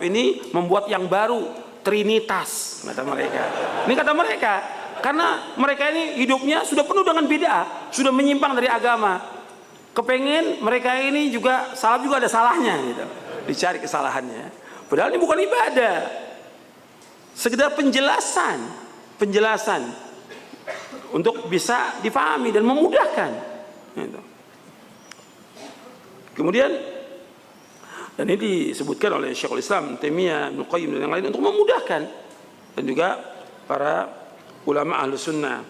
ini membuat yang baru, Trinitas, kata mereka. Ini kata mereka, karena mereka ini hidupnya sudah penuh dengan bid'ah, sudah menyimpang dari agama. Kepengen mereka ini juga salah, juga ada salahnya gitu. Dicari kesalahannya. Padahal ini bukan ibadah. Sekedar penjelasan untuk bisa dipahami dan memudahkan. Gitu. Kemudian, dan ini disebutkan oleh Syekhul Islam, Taimiyah, Ibnu Qayyim dan yang lain untuk memudahkan, dan juga para ulama Ahlus Sunnah.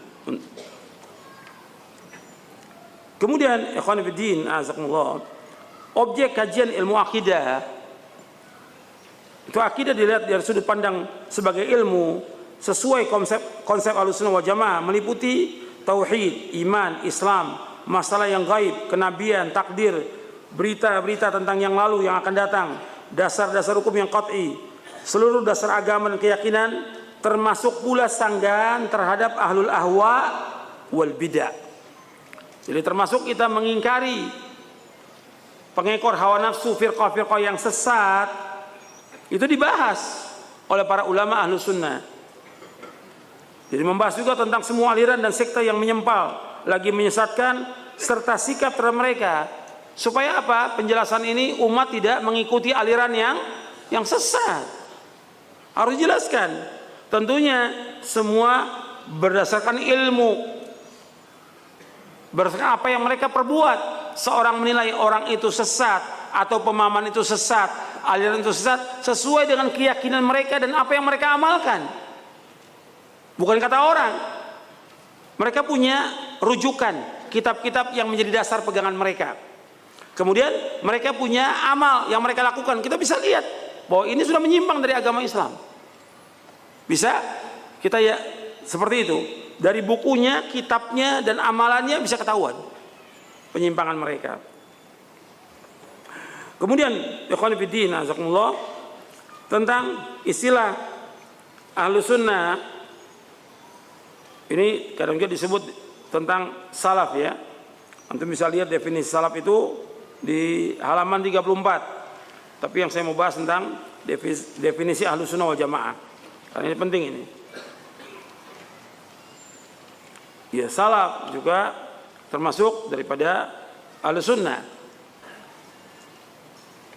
Kemudian, ikhwan fillah, azakumullah, objek kajian ilmu akidah itu, akidah dilihat dari sudut pandang sebagai ilmu sesuai konsep Ahlus Sunnah wal Jamaah, meliputi tauhid, iman, Islam, masalah yang gaib, kenabian, takdir, berita-berita tentang yang lalu, yang akan datang, dasar-dasar hukum yang qat'i, seluruh dasar agama dan keyakinan, termasuk pula sanggahan terhadap ahlul ahwa wal bid'ah. Jadi termasuk kita mengingkari pengekor hawa nafsu, firqah-firqah yang sesat, itu dibahas oleh para ulama Ahlus Sunnah. Jadi membahas juga tentang semua aliran dan sekte yang menyempal, lagi menyesatkan, serta sikap terhadap mereka. Supaya apa? Penjelasan ini umat tidak mengikuti aliran yang sesat. Harus dijelaskan. Tentunya semua berdasarkan ilmu, berdasarkan apa yang mereka perbuat. Seorang menilai orang itu sesat atau pemahaman itu sesat, aliran itu sesat, sesuai dengan keyakinan mereka dan apa yang mereka amalkan. Bukan kata orang. Mereka punya rujukan, kitab-kitab yang menjadi dasar pegangan mereka. Kemudian mereka punya amal yang mereka lakukan. Kita bisa lihat bahwa ini sudah menyimpang dari agama Islam. Bisa kita ya seperti itu. Dari bukunya, kitabnya, dan amalannya bisa ketahuan penyimpangan mereka. Kemudian ikhwan fillah, azakumullah, tentang istilah Ahlus Sunnah, ini kadang juga disebut tentang salaf ya. Antum bisa lihat definisi salaf itu di halaman 34. Tapi yang saya mau bahas tentang definisi Ahlus Sunnah wal Jamaah, karena ini penting ini. Ya, salaf juga termasuk daripada Ahlus Sunnah.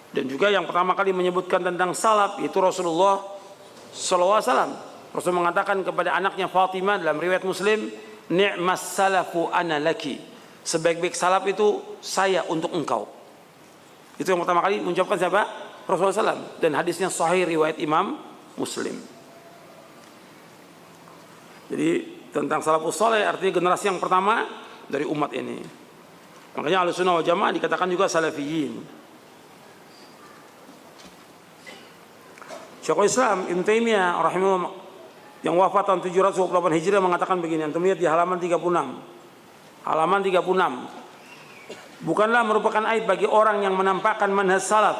Dan juga yang pertama kali menyebutkan tentang salaf itu Rasulullah SAW. Rasul mengatakan kepada anaknya Fatimah dalam riwayat Muslim, "Ni'mas salafu ana laki." Sebaik-baik salaf itu saya untuk engkau. Itu yang pertama kali mengucapkan siapa? Rasulullah SAW. Dan hadisnya sahih riwayat Imam Muslim. Jadi tentang salafus saleh artinya generasi yang pertama dari umat ini. Makanya Ahlus Sunnah wal Jamaah dikatakan juga salafiyin. Syekhul Islam Ibnu Taimiyah rahimahullah yang wafat tahun 728 Hijriah mengatakan begini, antum lihat di halaman 36. Halaman 36. Bukanlah merupakan aib bagi orang yang menampakkan manhaj salaf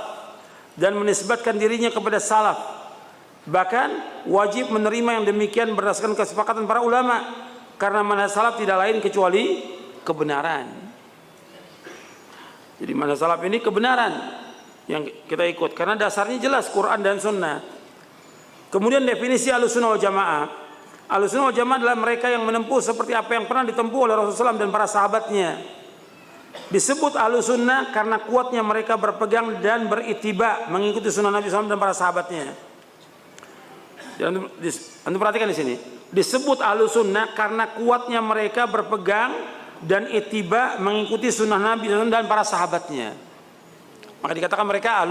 dan menisbatkan dirinya kepada salaf. Bahkan wajib menerima yang demikian berdasarkan kesepakatan para ulama, karena manhaj salaf tidak lain kecuali kebenaran. Jadi manhaj salaf ini kebenaran yang kita ikut karena dasarnya jelas Quran dan Sunnah. Kemudian definisi Ahlus Sunnah wal Jamaah. Ahlus Sunnah wal Jamaah adalah mereka yang menempuh seperti apa yang pernah ditempuh oleh Rasulullah SAW dan para sahabatnya. Disebut Ahlus Sunnah karena kuatnya mereka berpegang dan beritiba mengikuti sunnah Nabi SAW dan para sahabatnya. Anda perhatikan di sini. Disebut Ahlus Sunnah karena kuatnya mereka berpegang dan itiba mengikuti sunnah Nabi SAW dan para sahabatnya. Maka dikatakan mereka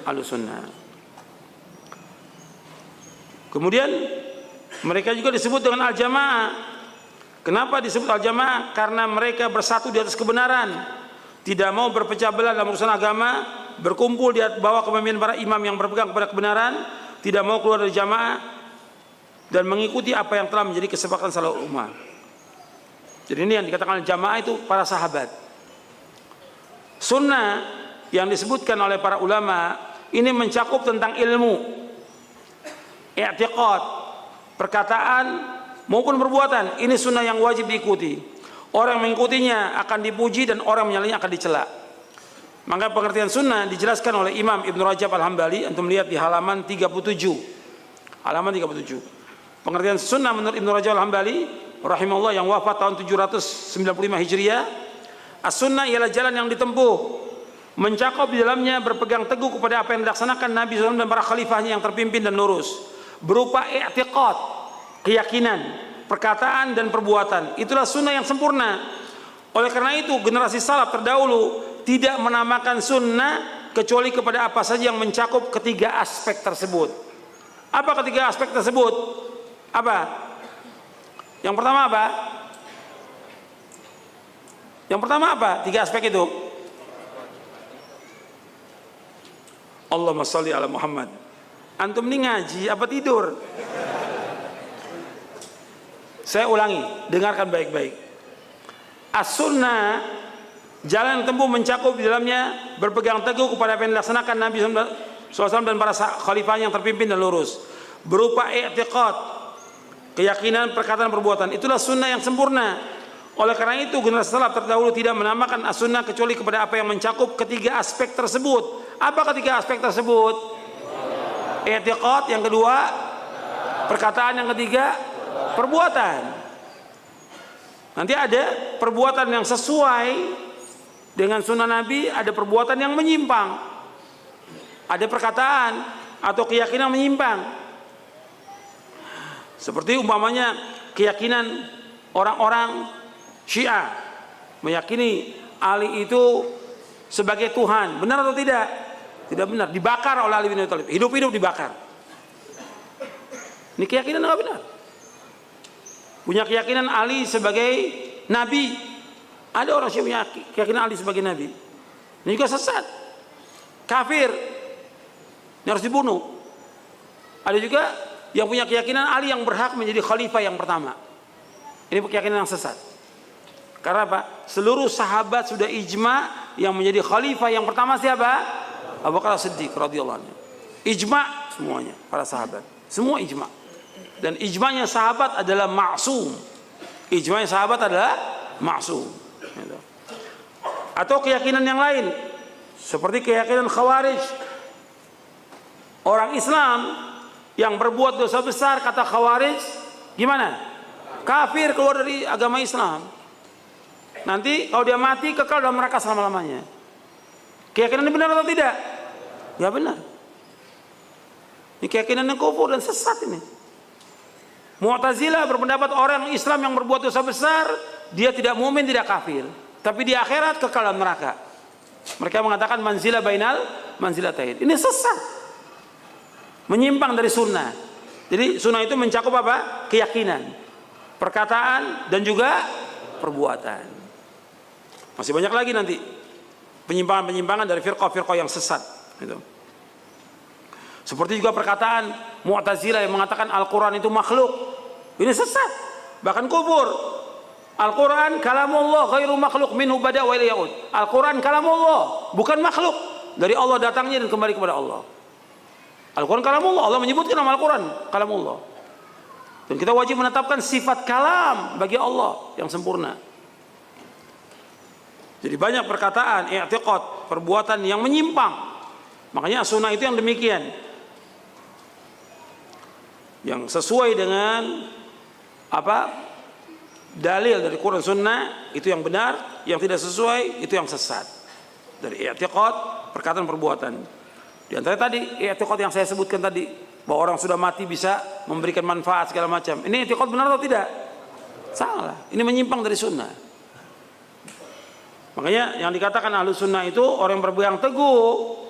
Ahlus Sunnah. Kemudian mereka juga disebut dengan Al-Jamaah. Kenapa disebut Al-Jamaah? Karena mereka bersatu di atas kebenaran, tidak mau berpecah belah dalam urusan agama, berkumpul di bawah kepemimpinan para imam yang berpegang kepada kebenaran, tidak mau keluar dari jamaah, dan mengikuti apa yang telah menjadi kesepakatan salafus ummah. Jadi ini yang dikatakan jamaah itu para sahabat. Sunnah yang disebutkan oleh para ulama ini mencakup tentang ilmu, i'tiqad, perkataan maupun perbuatan. Ini sunnah yang wajib diikuti. Orang yang mengikutinya akan dipuji dan orang yang menyalahinya akan dicela. Maka pengertian sunnah dijelaskan oleh Imam Ibn Rajab Al-Hambali, antum lihat di halaman 37. Halaman 37. Pengertian sunnah menurut Ibn Rajab Al-Hambali rahimahullah yang wafat tahun 795 Hijriah, as-sunnah ialah jalan yang ditempuh, mencakup di dalamnya berpegang teguh kepada apa yang dilaksanakan Nabi SAW dan para khalifahnya yang terpimpin dan lurus, berupa i'tiqad, keyakinan, perkataan dan perbuatan. Itulah sunnah yang sempurna. Oleh karena itu generasi salaf terdahulu tidak menamakan sunnah kecuali kepada apa saja yang mencakup ketiga aspek tersebut. Apa ketiga aspek tersebut? Apa? Yang pertama apa? Yang pertama apa? Tiga aspek itu. Allahumma sholli ala Muhammad. Antum ini ngaji apa tidur? Saya ulangi, dengarkan baik-baik. As-sunnah, jalan yang tempuh mencakup di dalamnya berpegang teguh kepada apa yang dilaksanakan Nabi SAW dan para khalifahnya yang terpimpin dan lurus, berupa i'tiqad, keyakinan, perkataan, perbuatan. Itulah sunnah yang sempurna. Oleh karena itu generasi salaf terdahulu tidak menamakan as-sunnah kecuali kepada apa yang mencakup ketiga aspek tersebut. Apa ketiga aspek tersebut? I'tiqad, yang kedua perkataan, yang ketiga perbuatan. Nanti ada perbuatan yang sesuai dengan sunnah Nabi, ada perbuatan yang menyimpang, ada perkataan atau keyakinan menyimpang. Seperti umpamanya keyakinan orang-orang Syiah meyakini Ali itu sebagai Tuhan. Benar atau tidak? Tidak benar. Dibakar oleh Ali bin Abi Thalib. Hidup-hidup dibakar. Ini keyakinan nggak benar. Punya keyakinan Ali sebagai Nabi. Ada orang Syiah punya keyakinan Ali sebagai Nabi. Ini juga sesat. Kafir. Ini harus dibunuh. Ada juga yang punya keyakinan Ali yang berhak menjadi khalifah yang pertama. Ini keyakinan yang sesat. Karena apa? Seluruh sahabat sudah ijma yang menjadi khalifah yang pertama siapa? Abu Bakar As-Siddiq radhiyallahu anhu. Ijma semuanya para sahabat. Semua ijma. Dan ijma'nya sahabat adalah ma'sum. Ijma'nya sahabat adalah ma'sum. Atau keyakinan yang lain seperti keyakinan Khawarij. Orang Islam yang berbuat dosa besar, kata Khawarij, gimana? Kafir, keluar dari agama Islam. Nanti kalau dia mati kekal dalam neraka selama-lamanya. Keyakinan ini benar atau tidak? Ya benar. Ini keyakinan yang kufur dan sesat ini. Mu'tazilah berpendapat orang Islam yang berbuat dosa besar, dia tidak mukmin, tidak kafir, tapi di akhirat kekal dalam neraka. Mereka mengatakan manzilah bainal manzilatain. Ini sesat, menyimpang dari sunnah. Jadi sunnah itu mencakup apa? Keyakinan, perkataan, dan juga perbuatan. Masih banyak lagi nanti penyimpangan-penyimpangan dari firqah-firqah yang sesat. Gitu. Seperti juga perkataan Mu'tazilah yang mengatakan Al-Quran itu makhluk. Ini sesat, bahkan kufur. Al-Quran kalamullah ghairu makhluk minhu bada' wa ilayhi ya'ud. Al-Quran kalamullah, bukan makhluk. Dari Allah datangnya dan kembali kepada Allah. Al-Quran kalamullah, Allah menyebutkan nama Al-Quran kalamullah. Dan kita wajib menetapkan sifat kalam bagi Allah yang sempurna. Jadi banyak perkataan, i'tiqad, perbuatan yang menyimpang. Makanya sunnah itu yang demikian, yang sesuai dengan apa dalil dari Quran Sunnah, itu yang benar. Yang tidak sesuai itu yang sesat. Dari i'tiqad, perkataan, perbuatan. Di antara tadi i'tiqad yang saya sebutkan tadi, bahwa orang sudah mati bisa memberikan manfaat segala macam. Ini i'tiqad benar atau tidak? Salah. Ini menyimpang dari sunnah. Makanya yang dikatakan ahlu sunnah itu orang yang berpegang teguh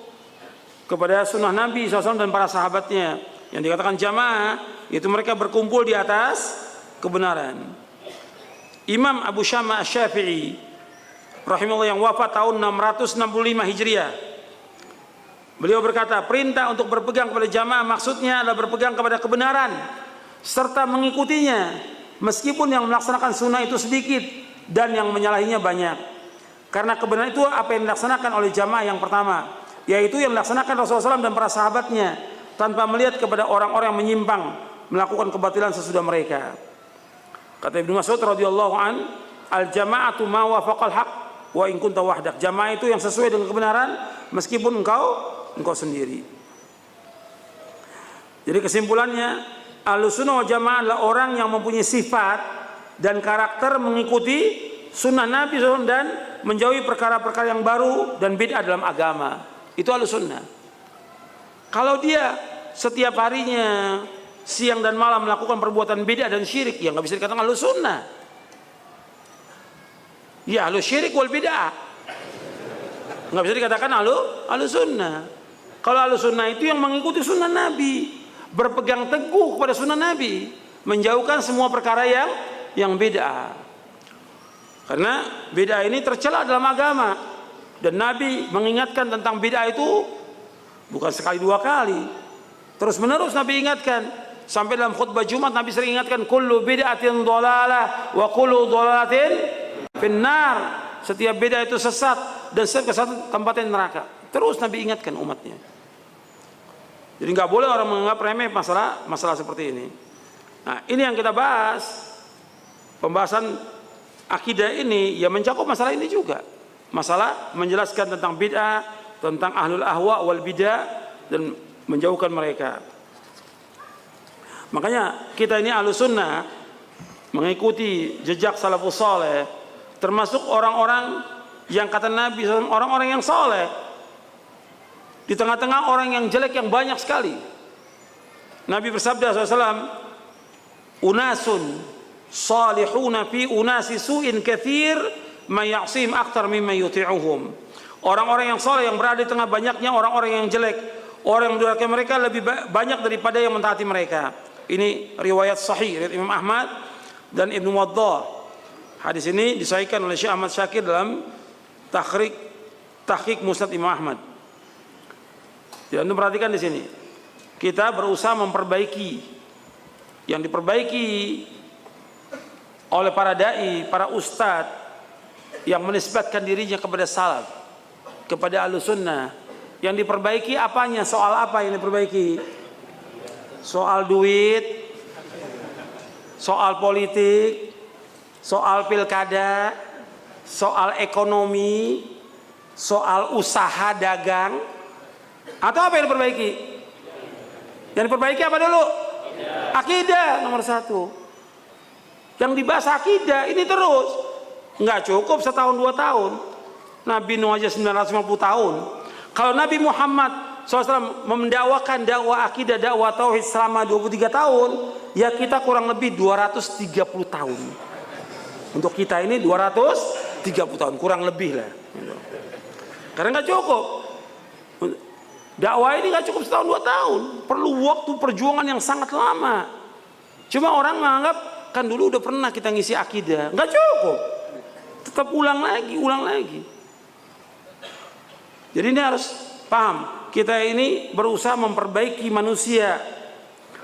kepada sunnah Nabi SAW dan para sahabatnya. Yang dikatakan jamaah itu mereka berkumpul di atas kebenaran. Imam Abu Syama Asy-Syafi'i rahimahullah yang wafat tahun 665 Hijriah, beliau berkata, perintah untuk berpegang kepada jamaah maksudnya adalah berpegang kepada kebenaran serta mengikutinya, meskipun yang melaksanakan sunnah itu sedikit dan yang menyalahinya banyak. Karena kebenaran itu apa yang dilaksanakan oleh jamaah yang pertama, yaitu yang dilaksanakan Rasulullah SAW dan para sahabatnya, tanpa melihat kepada orang-orang yang menyimpang melakukan kebatilan sesudah mereka. Kata Ibnu Mas'ud radhiyallahu an, al jama'atu ma wafaqal haq wa in kunta wahdak. Jamaah itu yang sesuai dengan kebenaran meskipun engkau sendiri. Jadi kesimpulannya, Ahlussunnah wal Jamaah adalah orang yang mempunyai sifat dan karakter mengikuti sunnah Nabi SAW dan menjauhi perkara-perkara yang baru dan bid'ah dalam agama. Itu Ahlussunnah. Kalau dia setiap harinya siang dan malam melakukan perbuatan bid'ah dan syirik, ya nggak bisa dikatakan Ahlussunnah. Ya ahlu syirik wal bid'ah, nggak bisa dikatakan ahlu sunnah. Kalau ahlu sunnah itu yang mengikuti sunnah Nabi, berpegang teguh kepada sunnah Nabi, menjauhkan semua perkara yang bid'ah. Karena bid'ah ini tercela dalam agama, dan Nabi mengingatkan tentang bid'ah itu bukan sekali dua kali, terus menerus Nabi ingatkan. Sampai dalam khutbah Jumat Nabi sering ingatkan, kullu bid'atin dhalalah wa kullu dhalalatin benar, setiap beda itu sesat dan setiap kesesatan tempatnya neraka. Terus Nabi ingatkan umatnya. Jadi nggak boleh orang menganggap remeh masalah seperti ini. Nah, ini yang kita bahas. Pembahasan akidah ini ya mencakup masalah ini juga. Masalah menjelaskan tentang bid'ah, tentang ahlul ahwa wal bid'ah dan menjauhkan mereka. Makanya kita ini ahlus sunnah mengikuti jejak salafus saleh, termasuk orang-orang yang kata Nabi SAW, orang-orang yang soleh. Di tengah-tengah orang yang jelek yang banyak sekali. Nabi bersabda SAW, unasun salihuna fi unasi su'in kathir ma ya'sim aktar mimma yuti'uhum. Orang-orang yang soleh yang berada di tengah banyaknya orang-orang yang jelek. Orang yang mendurhakai mereka lebih banyak daripada yang mentaati mereka. Ini riwayat sahih riwayat Imam Ahmad dan Ibnu Waddah. Hadis ini disahihkan oleh Syekh Ahmad Syakir dalam tahqiq Musnad Imam Ahmad. Jadi Anda perhatikan di sini. Kita berusaha memperbaiki yang diperbaiki oleh para dai, para ustadz yang menisbatkan dirinya kepada salaf, kepada Ahlussunnah. Yang diperbaiki apanya? Soal apa yang diperbaiki? Soal duit, soal politik, soal pilkada, soal ekonomi, soal usaha dagang, atau apa yang diperbaiki? Yang diperbaiki apa dulu? Akidah nomor satu. Yang dibahas akidah ini terus, nggak cukup setahun dua tahun. Nabi Nuh aja 950 tahun. Kalau Nabi Muhammad SAW mendakwakan dakwah akidah, dakwah tauhid selama 23 tahun, ya kita kurang lebih 230 tahun. Untuk kita ini 230 tahun, kurang lebih lah. Karena nggak cukup. Dakwah ini nggak cukup setahun dua tahun, perlu waktu perjuangan yang sangat lama. Cuma orang menganggap kan dulu udah pernah kita ngisi akidah, nggak cukup. Tetap ulang lagi. Jadi ini harus paham. Kita ini berusaha memperbaiki manusia.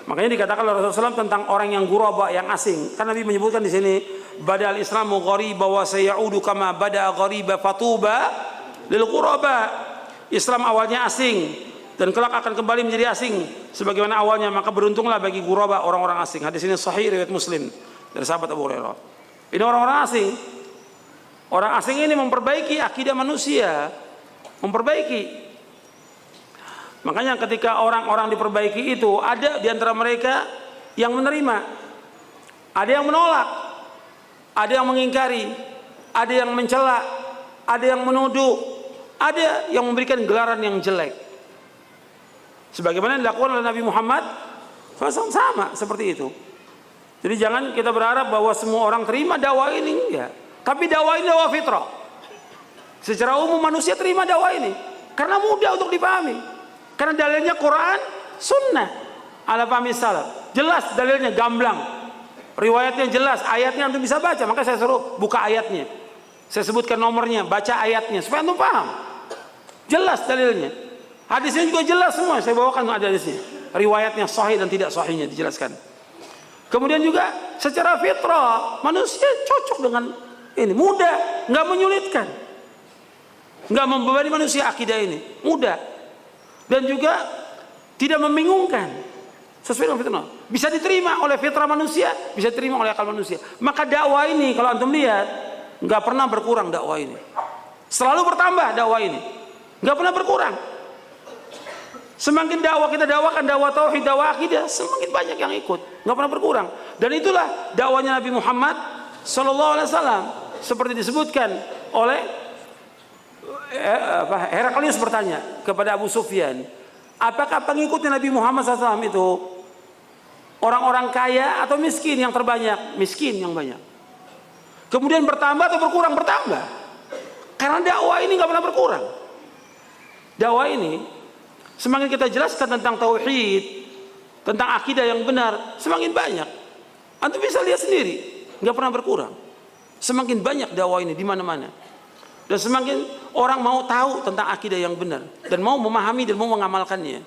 Makanya dikatakan oleh Rasulullah SAW tentang orang yang ghuraba, yang asing. Kan Nabi menyebutkan di sini, badal Islamu ghariba wa sayaudu kama bada ghariba fatuba lil ghuraba. Islam awalnya asing dan kelak akan kembali menjadi asing sebagaimana awalnya, maka beruntunglah bagi ghuraba, orang-orang asing. Hadis ini sahih riwayat Muslim dari sahabat Abu Hurairah. Ini orang-orang asing. Orang asing ini memperbaiki akidah manusia, memperbaiki. Makanya ketika orang-orang diperbaiki itu, ada di antara mereka yang menerima, ada yang menolak, ada yang mengingkari, ada yang mencela, ada yang menuduh, ada yang memberikan gelaran yang jelek. Sebagaimana yang dilakukan oleh Nabi Muhammad sama seperti itu. Jadi jangan kita berharap bahwa semua orang terima dakwah ini, ya. Tapi dakwah ini dakwah fitrah. Secara umum manusia terima dakwah ini karena mudah untuk dipahami. Karena dalilnya Quran, Sunnah, ala pahami salaf. Jelas dalilnya, gamblang. Riwayatnya jelas, ayatnya antum bisa baca. Maka saya suruh buka ayatnya. Saya sebutkan nomornya, baca ayatnya supaya antum paham. Jelas dalilnya. Hadisnya juga jelas semua. Saya bawakan ada hadisnya. Riwayatnya sahih dan tidak sahihnya dijelaskan. Kemudian juga secara fitrah manusia cocok dengan ini, mudah, nggak menyulitkan, nggak membebani manusia akidah ini, mudah. Dan juga tidak membingungkan, sesuai dengan fitrah. Bisa diterima oleh fitrah manusia, bisa diterima oleh akal manusia. Maka dakwah ini kalau antum lihat nggak pernah berkurang dakwah ini. Selalu bertambah dakwah ini, nggak pernah berkurang. Semakin dakwah kita dakwakan, dakwah tauhid, dakwah akidah, semakin banyak yang ikut, nggak pernah berkurang. Dan itulah dakwahnya Nabi Muhammad Sallallahu Alaihi Wasallam. Seperti disebutkan oleh Heraklius bertanya kepada Abu Sufyan, apakah pengikutnya Nabi Muhammad SAW itu orang-orang kaya atau miskin yang terbanyak? Miskin yang banyak. Kemudian bertambah atau berkurang? Bertambah. Karena dakwah ini nggak pernah berkurang. Dakwah ini semakin kita jelaskan tentang tauhid, tentang akidah yang benar, semakin banyak. Antum bisa lihat sendiri, nggak pernah berkurang. Semakin banyak dakwah ini di mana-mana. Dan semakin orang mau tahu tentang akidah yang benar dan mau memahami dan mau mengamalkannya.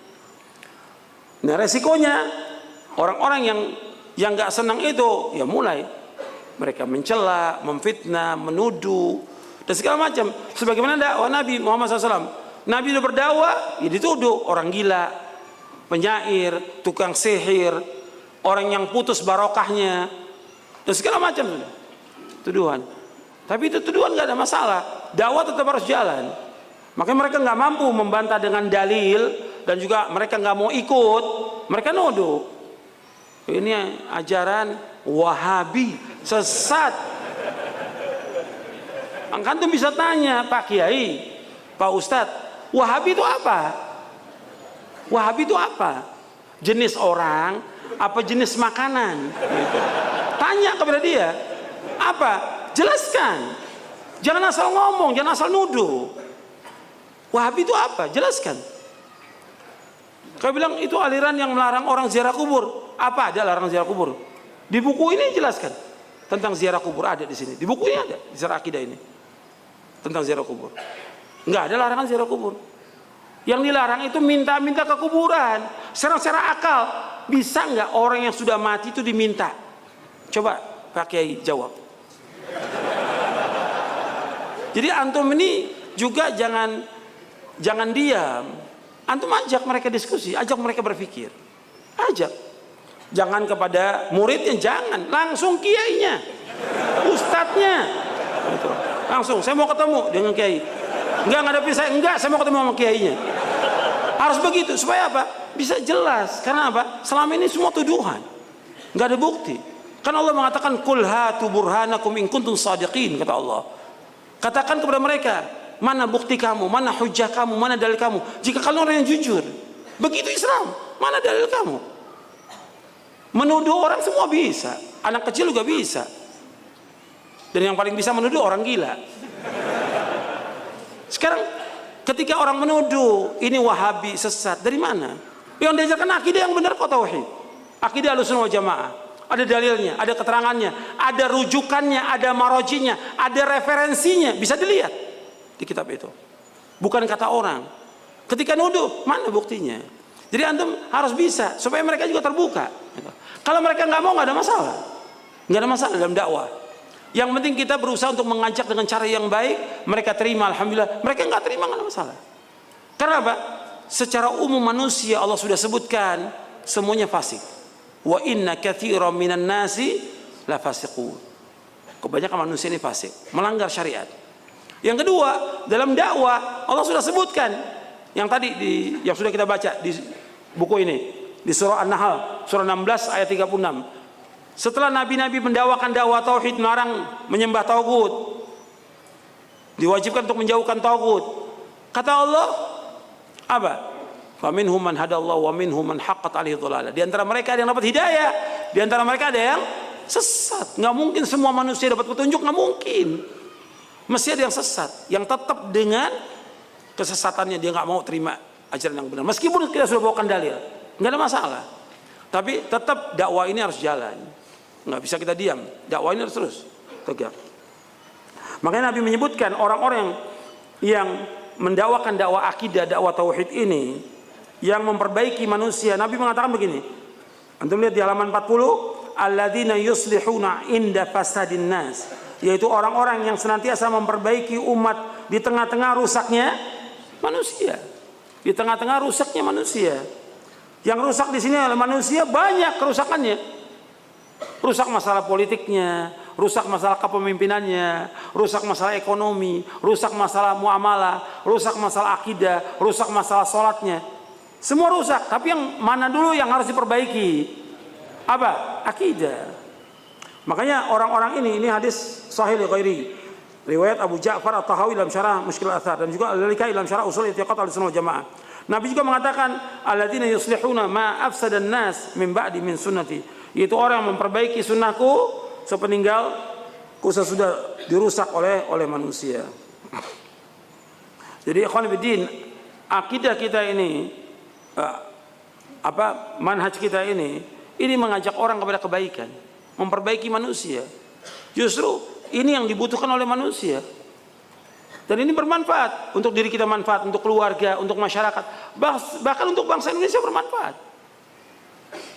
Nah, resikonya orang-orang yang nggak senang itu ya mulai mereka mencela, memfitnah, menuduh dan segala macam. Sebagaimana dakwah Nabi Muhammad SAW. Nabi sudah berdakwah, ya dituduh orang gila, penyair, tukang sihir, orang yang putus barokahnya dan segala macam tuduhan. Tapi itu tuduhan nggak ada masalah. Dakwah tetap harus jalan. Makanya mereka nggak mampu membantah dengan dalil dan juga mereka nggak mau ikut. Mereka nuduh. Ini ajaran Wahabi sesat. Antum bisa tanya Pak Kiai, Pak Ustadz, Wahabi itu apa? Wahabi itu apa? Jenis orang, apa jenis makanan? Tanya kepada dia. Apa? Jelaskan. Jangan asal ngomong, jangan asal nuduh. Wahabi itu apa? Jelaskan. Kau bilang itu aliran yang melarang orang ziarah kubur. Apa ada larang ziarah kubur? Di buku ini jelaskan tentang ziarah kubur, ada di sini. Di buku ini ada, di Syarah Akidah ini. Tentang ziarah kubur. Enggak ada larangan ziarah kubur. Yang dilarang itu minta-minta ke kuburan. Secara akal, bisa enggak orang yang sudah mati itu diminta? Coba Pak Kiai jawab. Jadi antum ini juga jangan diam. Antum ajak mereka diskusi, ajak mereka berpikir. Ajak. Jangan kepada muridnya, jangan, langsung kiainya, ustadznya. Gitu. Langsung, saya mau ketemu dengan kiai. Enggak ngadepin saya, enggak, saya mau ketemu sama kiainya. Harus begitu supaya apa? Bisa jelas. Karena apa? Selama ini semua tuduhan. Enggak ada bukti. Kan Allah mengatakan qul hatu burhanakum in kuntum shadiqin, kata Allah. Katakan kepada mereka, mana bukti kamu, mana hujah kamu, mana dalil kamu. Jika kalian orang yang jujur. Begitu Islam, mana dalil kamu? Menuduh orang semua bisa, anak kecil juga bisa. Dan yang paling bisa menuduh orang gila. Sekarang ketika orang menuduh ini Wahabi sesat, dari mana? Yang diajarkan akidah yang benar kok tauhid. Akidah Ahlussunnah wal Jamaah. Ada dalilnya, ada keterangannya, ada rujukannya, ada marojinya, ada referensinya, bisa dilihat di kitab itu. Bukan kata orang. Ketika nuduh, mana buktinya? Jadi antum harus bisa supaya mereka juga terbuka. Kalau mereka nggak mau, nggak ada masalah, nggak ada masalah dalam dakwah. Yang penting kita berusaha untuk mengajak dengan cara yang baik. Mereka terima, alhamdulillah. Mereka nggak terima, nggak ada masalah. Karena apa? Secara umum manusia Allah sudah sebutkan semuanya fasik. Wa inna katsiran minan nasi la fasiqun. Kebanyakan manusia ini fasik, melanggar syariat. Yang kedua, dalam dakwah Allah sudah sebutkan yang tadi yang sudah kita baca di buku ini, di surah An-Nahl, surah 16 ayat 36. Setelah nabi-nabi mendakwakan dakwah tauhid, melarang menyembah tagut, diwajibkan untuk menjauhkan tagut. Kata Allah apa? Faminhum man hadallahu wa minhum man haqqat alaihi dhalalah. Di antara mereka ada yang dapat hidayah, di antara mereka ada yang sesat. Enggak mungkin semua manusia dapat petunjuk, enggak mungkin. Mesti ada yang sesat, yang tetap dengan kesesatannya dia enggak mau terima ajaran yang benar. Meskipun kita sudah bawakan dalil, enggak ada masalah. Tapi tetap dakwah ini harus jalan. Enggak bisa kita diam. Dakwah ini harus terus tegak. Makanya Nabi menyebutkan orang-orang yang mendakwakan dakwah akidah, dakwah tauhid ini, yang memperbaiki manusia. Nabi mengatakan begini. Antum lihat di halaman 40, alladzina yuslihuna inda fasadin nas, yaitu orang-orang yang senantiasa memperbaiki umat di tengah-tengah rusaknya manusia. Di tengah-tengah rusaknya manusia. Yang rusak di sini adalah manusia, banyak kerusakannya. Rusak masalah politiknya, rusak masalah kepemimpinannya, rusak masalah ekonomi, rusak masalah muamalah, rusak masalah akidah, rusak masalah sholatnya. Semua rusak, tapi yang mana dulu yang harus diperbaiki? Apa? Akidah. Makanya orang-orang ini hadis sahih li ghairi. Riwayat Abu Ja'far At-Tahawi dalam syarah Mushkil Athar dan juga Al-Lalikai dalam syarah Ushul I'tiqad Ahlussunnah wal Jamaah. Nabi juga mengatakan alladzina yuslihuna ma afsadan nas min ba'di min sunnati. Yaitu orang yang memperbaiki sunnahku sepeninggalku sesudah dirusak oleh manusia. Jadi ikhwan fillah, akidah kita ini manhaj kita ini mengajak orang kepada kebaikan, memperbaiki manusia. Justru ini yang dibutuhkan oleh manusia. Dan ini bermanfaat untuk diri kita, manfaat untuk keluarga, untuk masyarakat, bahkan untuk bangsa Indonesia bermanfaat.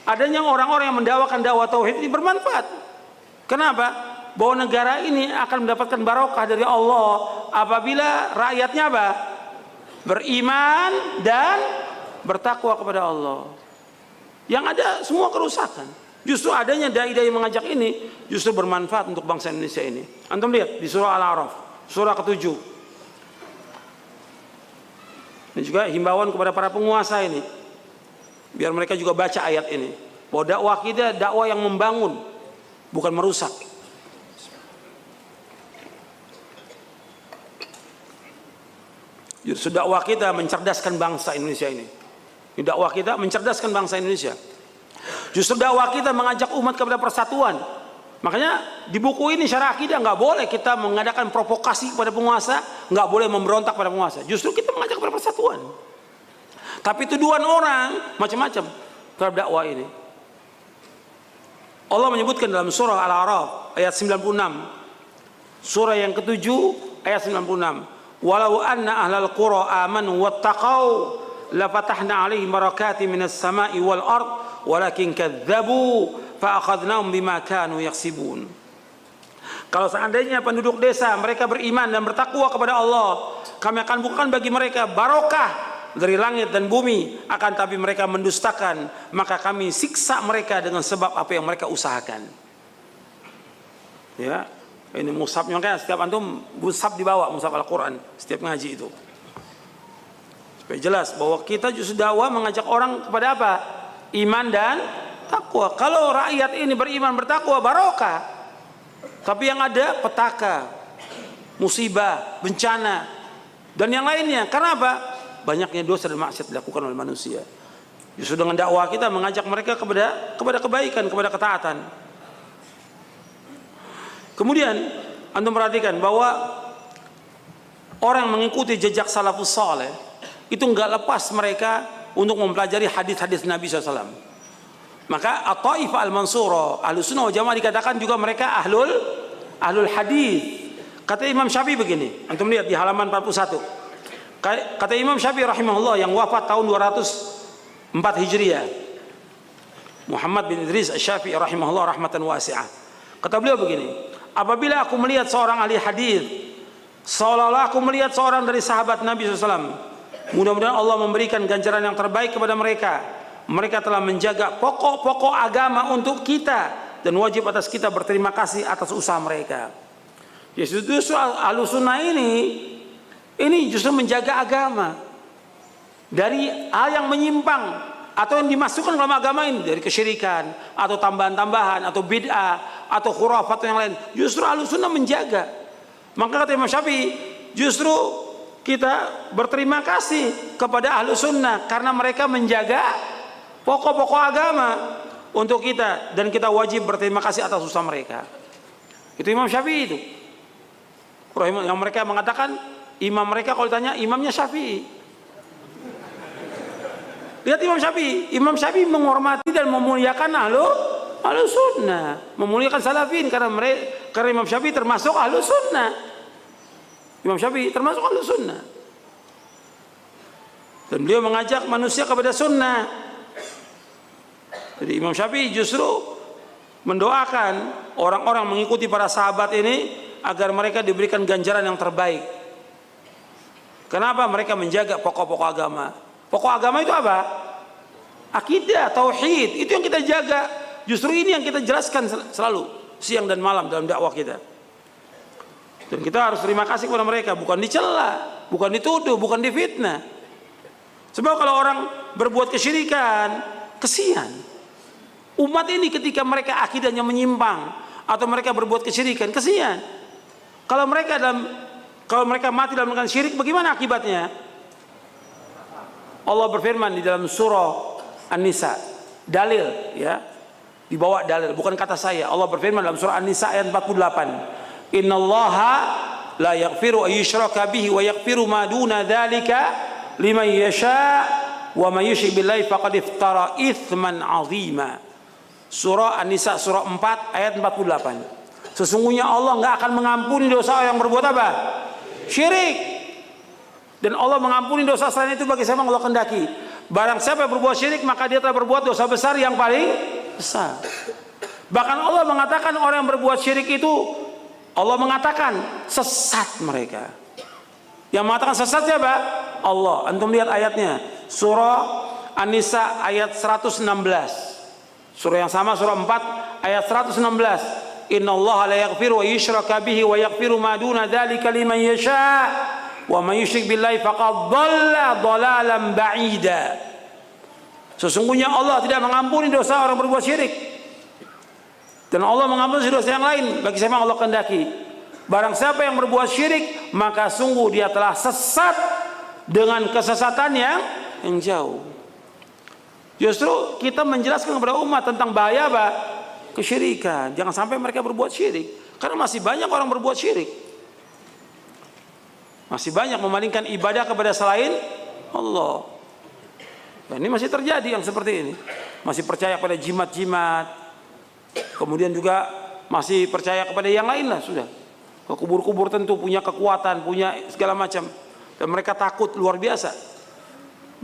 Adanya orang-orang yang mendakwakan dakwah tauhid ini bermanfaat. Kenapa? Bahwa negara ini akan mendapatkan barokah dari Allah apabila rakyatnya apa? Beriman dan bertakwa kepada Allah. Yang ada semua kerusakan. Justru adanya dai-dai mengajak ini justru bermanfaat untuk bangsa Indonesia ini. Antum lihat di surah Al-A'raf, surah ke-7. Dan juga himbauan kepada para penguasa ini, biar mereka juga baca ayat ini. Bahwa dakwah kita dakwah yang membangun, bukan merusak. Justru dakwah kita mencerdaskan bangsa Indonesia ini. Dakwah kita mencerdaskan bangsa Indonesia. Justru dakwah kita mengajak umat kepada persatuan. Makanya di buku ini Syarah Akidah nggak boleh kita mengadakan provokasi kepada penguasa, nggak boleh memberontak pada penguasa. Justru kita mengajak kepada persatuan. Tapi tuduhan orang macam-macam terhadap dakwah ini. Allah menyebutkan dalam surah Al-A'raf ayat 96. Surah yang ke-7 ayat 96. Walau anna ahlal qura amanu wattaqau la fatahna 'alaihim barakatin minas sama'i wal ard walakin kadzdzabu fa akhadnahum bima kanu yaksibun. Kalau seandainya penduduk desa mereka beriman dan bertakwa kepada Allah, kami akan bukakan bagi mereka barokah dari langit dan bumi. Akan tapi mereka mendustakan, maka kami siksa mereka dengan sebab apa yang mereka usahakan. Ya, ini mushafnya kan setiap antum mushaf dibawa, mushaf Al-Qur'an setiap ngaji itu. Supaya jelas bahwa kita justru dakwah mengajak orang kepada apa? Iman dan takwa. Kalau rakyat ini beriman bertakwa barokah. Tapi yang ada petaka, musibah, bencana dan yang lainnya. Karena apa? Banyaknya dosa dan maksiat dilakukan oleh manusia. Justru dengan dakwah kita mengajak mereka kepada kebaikan, kepada ketaatan. Kemudian antum perhatikan bahwa orang mengikuti jejak salafus saleh itu enggak lepas mereka untuk mempelajari hadis-hadis Nabi SAW. Maka At-Taifah Al-Mansurah, Ahlussunnah wal Jamaah dikatakan juga mereka ahlul hadis. Kata Imam Syafi'i begini, antum lihat di halaman 41. Kata Imam Syafi'i rahimahullah yang wafat tahun 204 Hijriah, Muhammad bin Idris Asy-Syafi'i rahimahullah rahmatan wasi'ah. Kata beliau begini, apabila aku melihat seorang ahli hadis seolah-olah aku melihat seorang dari sahabat Nabi SAW, mudah-mudahan Allah memberikan ganjaran yang terbaik kepada mereka. Mereka telah menjaga pokok-pokok agama untuk kita dan wajib atas kita berterima kasih atas usaha mereka. Justru Ahlussunnah ini justru menjaga agama dari hal yang menyimpang atau yang dimasukkan dalam agama ini, dari kesyirikan atau tambahan-tambahan atau bid'ah atau khurafat atau yang lain. Justru Ahlussunnah menjaga. Maka kata Imam Syafi'i, justru kita berterima kasih kepada Ahlussunnah karena mereka menjaga pokok-pokok agama untuk kita dan kita wajib berterima kasih atas usaha mereka. Itu Imam Syafi'i itu. Yang mereka mengatakan imam mereka kalau ditanya imamnya Syafi'i. Lihat Imam Syafi'i menghormati dan memuliakan Ahlussunnah, memuliakan salafin karena Imam Syafi'i termasuk Ahlussunnah. Imam Syafi'i termasuk Ahlussunnah. Dan beliau mengajak manusia kepada sunnah. Jadi Imam Syafi'i justru mendoakan orang-orang mengikuti para sahabat ini agar mereka diberikan ganjaran yang terbaik. Kenapa? Mereka menjaga pokok-pokok agama. Pokok agama itu apa? Akidah, tauhid. Itu yang kita jaga. Justru ini yang kita jelaskan selalu siang dan malam dalam dakwah kita. Dan kita harus terima kasih kepada mereka, bukan dicela, bukan dituduh, bukan difitnah. Sebab kalau orang berbuat kesyirikan, kesian. Umat ini ketika mereka akidahnya menyimpang atau mereka berbuat kesyirikan, kesian. Kalau mereka mati dalam melakukan syirik, bagaimana akibatnya? Allah berfirman di dalam surah An-Nisa, dalil ya, dibawa dalil, bukan kata saya. Allah berfirman dalam surah An-Nisa ayat 48, innallaha la yaghfiru ayyushraka bihi wa yaghfiru ma duna dzalika liman yasha wa may yusyrik billahi faqad iftara itsman 'azima. Surah An-Nisa surah 4 ayat 48. Sesungguhnya Allah enggak akan mengampuni dosa orang yang berbuat apa? Syirik. Dan Allah mengampuni dosa selain itu bagi siapa Allah kehendaki. Barang siapa yang berbuat syirik, maka dia telah berbuat dosa besar yang paling besar. Bahkan Allah mengatakan orang yang berbuat syirik itu, Allah mengatakan sesat mereka. Yang mengatakan sesat siapa? Allah. Antum lihat ayatnya, surah An-Nisa ayat 116. Surah yang sama, surah 4 ayat 116. Innallaha la yaghfiru wa yushraka bihi wa yaghfiru ma duna dzalika liman yasha wa may yusyrik billahi faqad dhalla dhalalan ba'ida. Sesungguhnya Allah tidak mengampuni dosa orang berbuat syirik, dan Allah mengampuni dosa yang lain bagi siapa Allah kehendaki. Barang siapa yang berbuat syirik, maka sungguh dia telah sesat dengan kesesatan yang jauh. Justru kita menjelaskan kepada umat tentang bahaya apa? Kesyirikan. Jangan sampai mereka berbuat syirik, karena masih banyak orang berbuat syirik. Masih banyak memalingkan ibadah kepada selain Allah. Dan ini masih terjadi yang seperti ini. Masih percaya pada jimat-jimat. Kemudian juga masih percaya kepada yang lain lah sudah. Ke kubur-kubur tentu punya kekuatan, punya segala macam. Dan mereka takut luar biasa.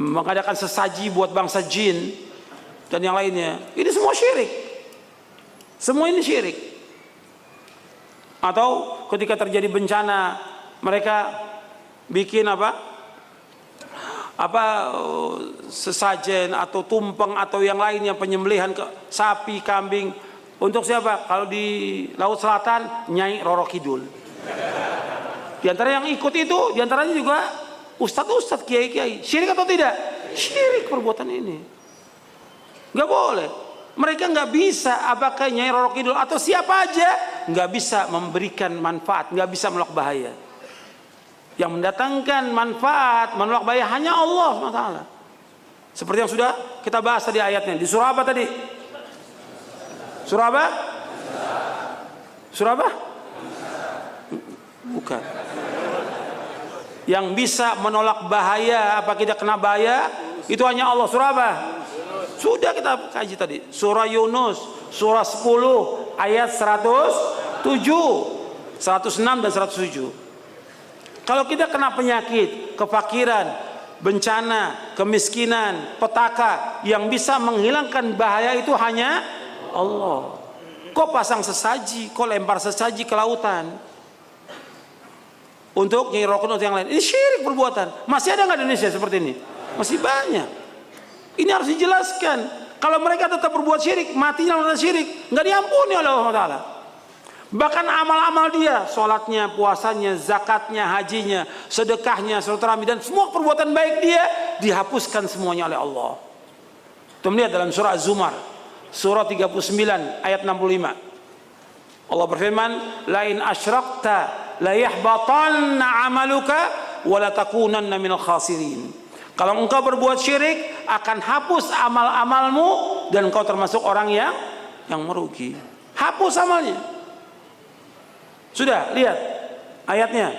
Mengadakan sesaji buat bangsa jin dan yang lainnya. Ini semua syirik. Semua ini syirik. Atau ketika terjadi bencana, mereka bikin sesajen atau tumpeng atau yang lainnya, penyembelihan ke sapi, kambing. Untuk siapa? Kalau di Laut Selatan, Nyai Roro Kidul. Di antara yang ikut itu, di antaranya juga ustadz-ustadz, kiai-kiai. Syirik atau tidak? Syirik perbuatan ini. Nggak boleh. Mereka nggak bisa, apakah Nyai Roro Kidul atau siapa aja, nggak bisa memberikan manfaat, nggak bisa menolak bahaya. Yang mendatangkan manfaat, menolak bahaya hanya Allah SWT. Seperti yang sudah kita bahas tadi ayatnya. Di surah apa tadi? Surah apa? Surah apa? Bukan. Yang bisa menolak bahaya, apa kita kena bahaya, itu hanya Allah. Surah apa? Sudah kita kaji tadi. Surah Yunus, surah 10 ayat 107, 106 dan 107. Kalau kita kena penyakit, kefakiran, bencana, kemiskinan, petaka, yang bisa menghilangkan bahaya itu hanya Allah. Kok pasang sesaji, kok lempar sesaji ke lautan untuk Nyai Roro Kidul yang lain? Ini syirik perbuatan. Masih ada nggak di Indonesia seperti ini? Masih banyak. Ini harus dijelaskan. Kalau mereka tetap berbuat syirik, matinya dalam syirik, nggak diampuni oleh Allah Taala. Bahkan amal-amal dia, sholatnya, puasanya, zakatnya, hajinya, sedekahnya, silaturahmi, dan semua perbuatan baik dia dihapuskan semuanya oleh Allah. Kita melihat dalam surah Az-Zumar, surah 39 ayat 65. Allah berfirman, "La in asyrakta la yahbatanna 'amaluka wa la takunanna minal khasirin." Kalau engkau berbuat syirik, akan hapus amal-amalmu dan engkau termasuk orang yang merugi. Hapus amalnya. Sudah, lihat ayatnya.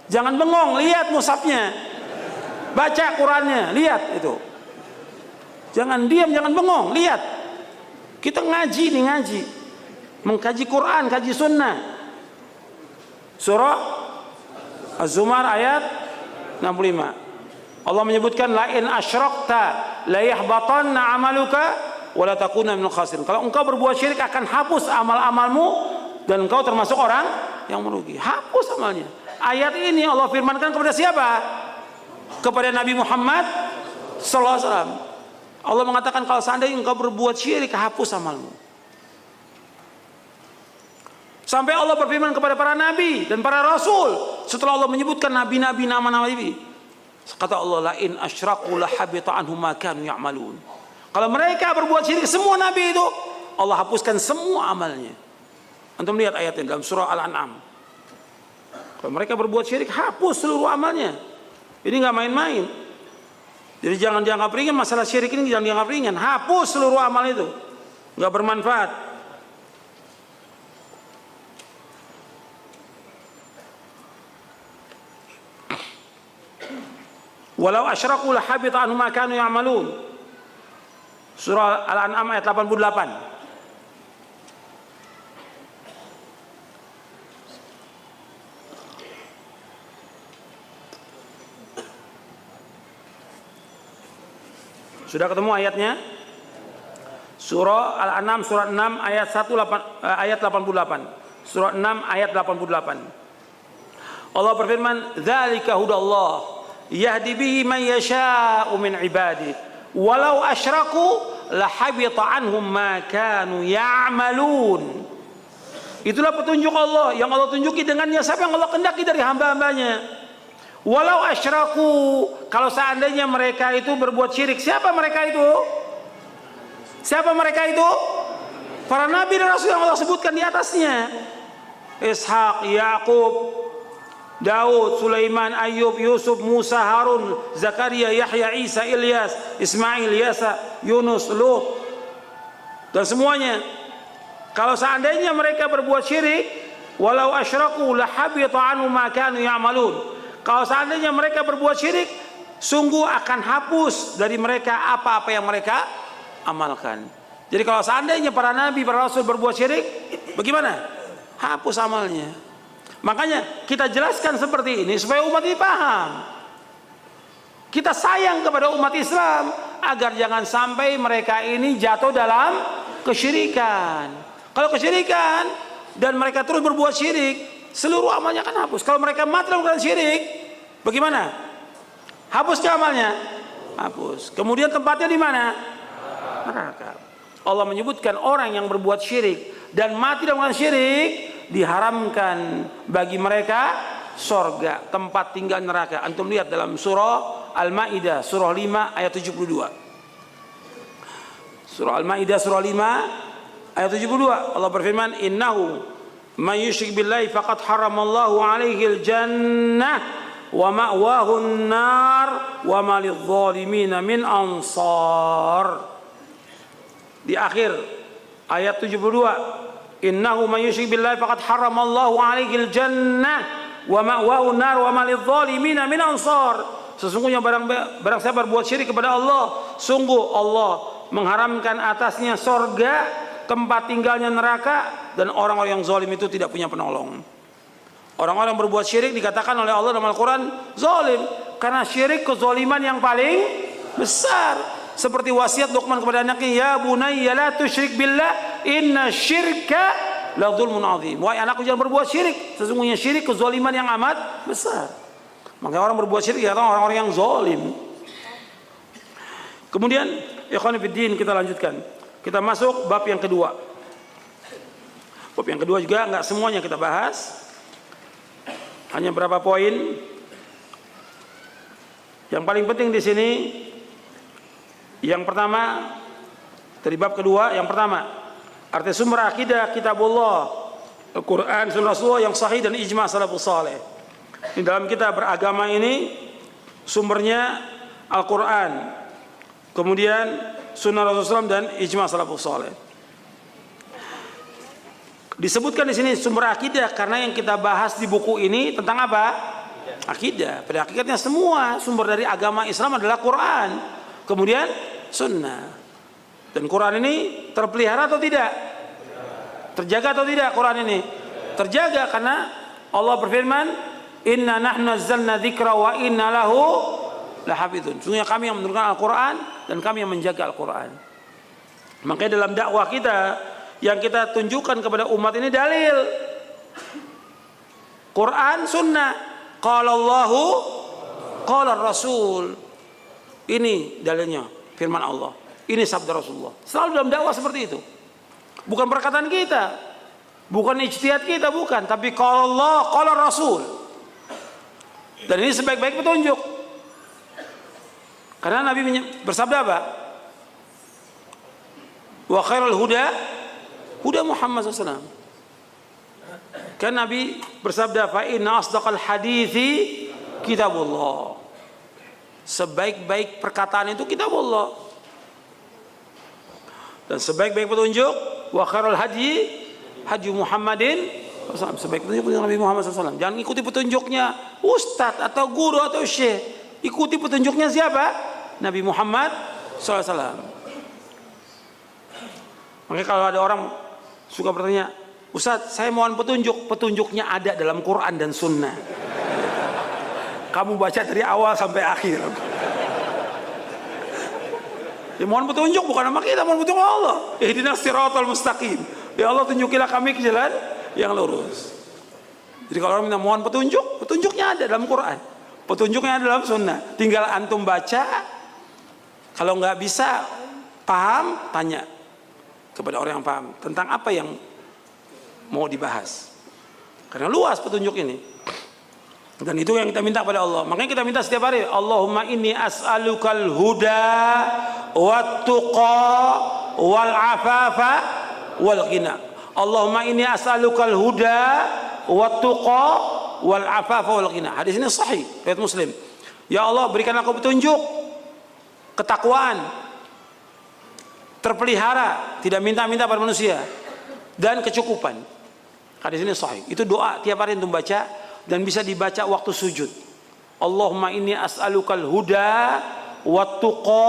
Jangan bengong, lihat mushafnya. Baca Qurannya, lihat itu. Jangan diam, jangan bengong, lihat. Kita ngaji nih, ngaji. Mengkaji Quran, kaji sunnah. Surah Az-Zumar ayat 65. Allah menyebutkan la in asyrakta la yahbatanna 'amaluka wa la takuna minal khasirin. Kalau engkau berbuat syirik, akan hapus amal-amalmu dan engkau termasuk orang yang merugi. Hapus amalnya. Ayat ini Allah firmankan kepada siapa? Kepada Nabi Muhammad sallallahu alaihi wasallam. Allah mengatakan kalau seandainya engkau berbuat syirik, hapus amalmu. Sampai Allah berfirman kepada para nabi dan para rasul setelah Allah menyebutkan nabi-nabi, nama-nama nabi. Kata Allah, la in asyraku la habita anhum ma kanu ya'malun. Kalau mereka berbuat syirik, semua nabi itu Allah hapuskan semua amalnya. Antum lihat ayatnya dalam surah Al-An'am. Kalau mereka berbuat syirik, hapus seluruh amalnya. Ini nggak main-main. Jadi jangan dianggap ringan masalah syirik ini, jangan dianggap ringan. Hapus seluruh amal itu, nggak bermanfaat. Walau asyraku la habita anhum ma kanu ya'malun. Surah Al-An'am ayat 88. Sudah ketemu ayatnya? Surah Al-An'am surat 6 ayat 88. Surah 6 ayat 88. Allah berfirman, "Dzalika hudallah yahdi bihi man yasha'u min ibadihi walau asyraku lahabita anhum ma kanu ya'malun." Itulah petunjuk Allah yang Allah tunjuki dengannya siapa yang Allah kehendaki dari hamba-hambanya. Walau asyraku, kalau seandainya mereka itu berbuat syirik, siapa mereka itu? Siapa mereka itu? Para nabi dan rasul yang Allah sebutkan di atasnya. Ishak, Yakub, Daud, Sulaiman, Ayub, Yusuf, Musa, Harun, Zakaria, Yahya, Isa, Ilyas, Ismail, Yasa, Yunus, Lut, dan semuanya. Kalau seandainya mereka berbuat syirik, walau asyraku lahabita anhum ma kanu ya'malun. Kalau seandainya mereka berbuat syirik, sungguh akan hapus dari mereka apa-apa yang mereka amalkan. Jadi kalau seandainya para nabi, para rasul berbuat syirik, bagaimana? Hapus amalnya. Makanya kita jelaskan seperti ini supaya umat ini paham. Kita sayang kepada umat Islam agar jangan sampai mereka ini jatuh dalam kesyirikan. Kalau kesyirikan dan mereka terus berbuat syirik, seluruh amalnya akan hapus. Kalau mereka mati dalam keadaan syirik, bagaimana? Hapusnya amalnya? Hapus. Kemudian tempatnya di mana? Neraka. Allah menyebutkan orang yang berbuat syirik dan mati dalam keadaan syirik, diharamkan bagi mereka sorga, tempat tinggal neraka. Antum lihat dalam surah Al-Maidah surah 5 ayat 72. Surah Al-Maidah surah 5 ayat 72. Allah berfirman, innahu man yusyrik billahi faqad haramallahu alaihil jannah wa ma'wahun nar wa ma lidh-dhalimin min ansar. Di akhir ayat 72, innahu man yusyrik billahi faqad haramallahu alaihil jannah wa ma'wahun nar wa ma lidh-dhalimin min ansar. Sesungguhnya barang siapa berbuat syirik kepada Allah, sungguh Allah mengharamkan atasnya sorga, tempat tinggalnya neraka, dan orang-orang yang zalim itu tidak punya penolong. Orang-orang yang berbuat syirik dikatakan oleh Allah dalam Al-Quran zalim, karena syirik kezaliman yang paling besar. Seperti wasiat Luqman kepada anaknya, ya bunayya la tusyrik billah inna syirka la dzulmun adzim. Wahai anakku, jangan berbuat syirik, sesungguhnya syirik kezaliman yang amat besar. Maka orang berbuat syirik ya orang-orang yang zalim. Kemudian ikhwan fillah, kita lanjutkan. Kita masuk bab yang kedua. Bab yang kedua juga enggak semuanya kita bahas. Hanya berapa poin. Yang paling penting di sini, yang pertama dari bab kedua, yang pertama arti sumber akidah kitabullah, Al-Quran, sunnah Rasulullah yang sahih dan ijma' salafus saleh. Di dalam kita beragama ini sumbernya Al-Quran, kemudian sunnah Rasulullah dan ijma' salafus saleh. Disebutkan di sini sumber akidah karena yang kita bahas di buku ini tentang apa? Akidah. Pada hakikatnya semua sumber dari agama Islam adalah Quran, kemudian sunnah. Dan Quran ini terpelihara atau tidak? Terjaga atau tidak Quran ini? Terjaga, karena Allah berfirman, inna nahnu nazzalna dzikra wa inna lahu lahafizun. Sungguhnya kami yang menurunkan Al-Quran dan kami yang menjaga Al-Quran. Makanya dalam dakwah kita yang kita tunjukkan kepada umat ini dalil Quran, sunnah, qala Allahu qala Rasul. Ini dalilnya firman Allah, ini sabda Rasulullah. Selalu dalam dakwah seperti itu, bukan perkataan kita. Bukan ijtihad kita, bukan, tapi qala Allah, qala Rasul. Dan ini sebaik-baik petunjuk. Karena Nabi bersabda apa? Wa khairul huda huda Muhammad SAW. Kan Nabi bersabda, fa inna asdaqal hadithi kitabullah. Sebaik-baik perkataan itu kitabullah. Dan sebaik-baik petunjuk, wa khairul hadi hadi Muhammadin, sebaik petunjuk Nabi Muhammad SAW. Jangan ikuti petunjuknya ustadz atau guru atau syekh. Ikuti petunjuknya siapa? Nabi Muhammad SAW. Makanya kalau ada orang suka bertanya, Ustadz, saya mohon petunjuk. Petunjuknya ada dalam Quran dan Sunnah. Kamu baca dari awal sampai akhir. Ya mohon petunjuk, bukan nama kita, mohon petunjuk Allah. Ihdinas siratal mustaqim. Ya Allah, tunjukilah kami ke jalan yang lurus. Jadi kalau orang minta mohon petunjuk, petunjuknya ada dalam Quran, petunjuknya ada dalam Sunnah. Tinggal antum baca. Kalau nggak bisa paham, tanya kepada orang yang paham tentang apa yang mau dibahas. Karena luas petunjuk ini. Dan itu yang kita minta kepada Allah. Makanya kita minta setiap hari, Allahumma inni as'alukal huda wat tuqa wal afafa wal ghina. Allahumma inni as'alukal huda wat tuqa wal afafa wal ghina. Hadis ini sahih, riwayat Muslim. Ya Allah, berikan aku petunjuk, ketakwaan, terpelihara, tidak minta-minta pada manusia, dan kecukupan. Hadis ini sahih. Itu doa tiap hari untuk baca dan bisa dibaca waktu sujud. Allahumma inni as'alukal huda wat tuqa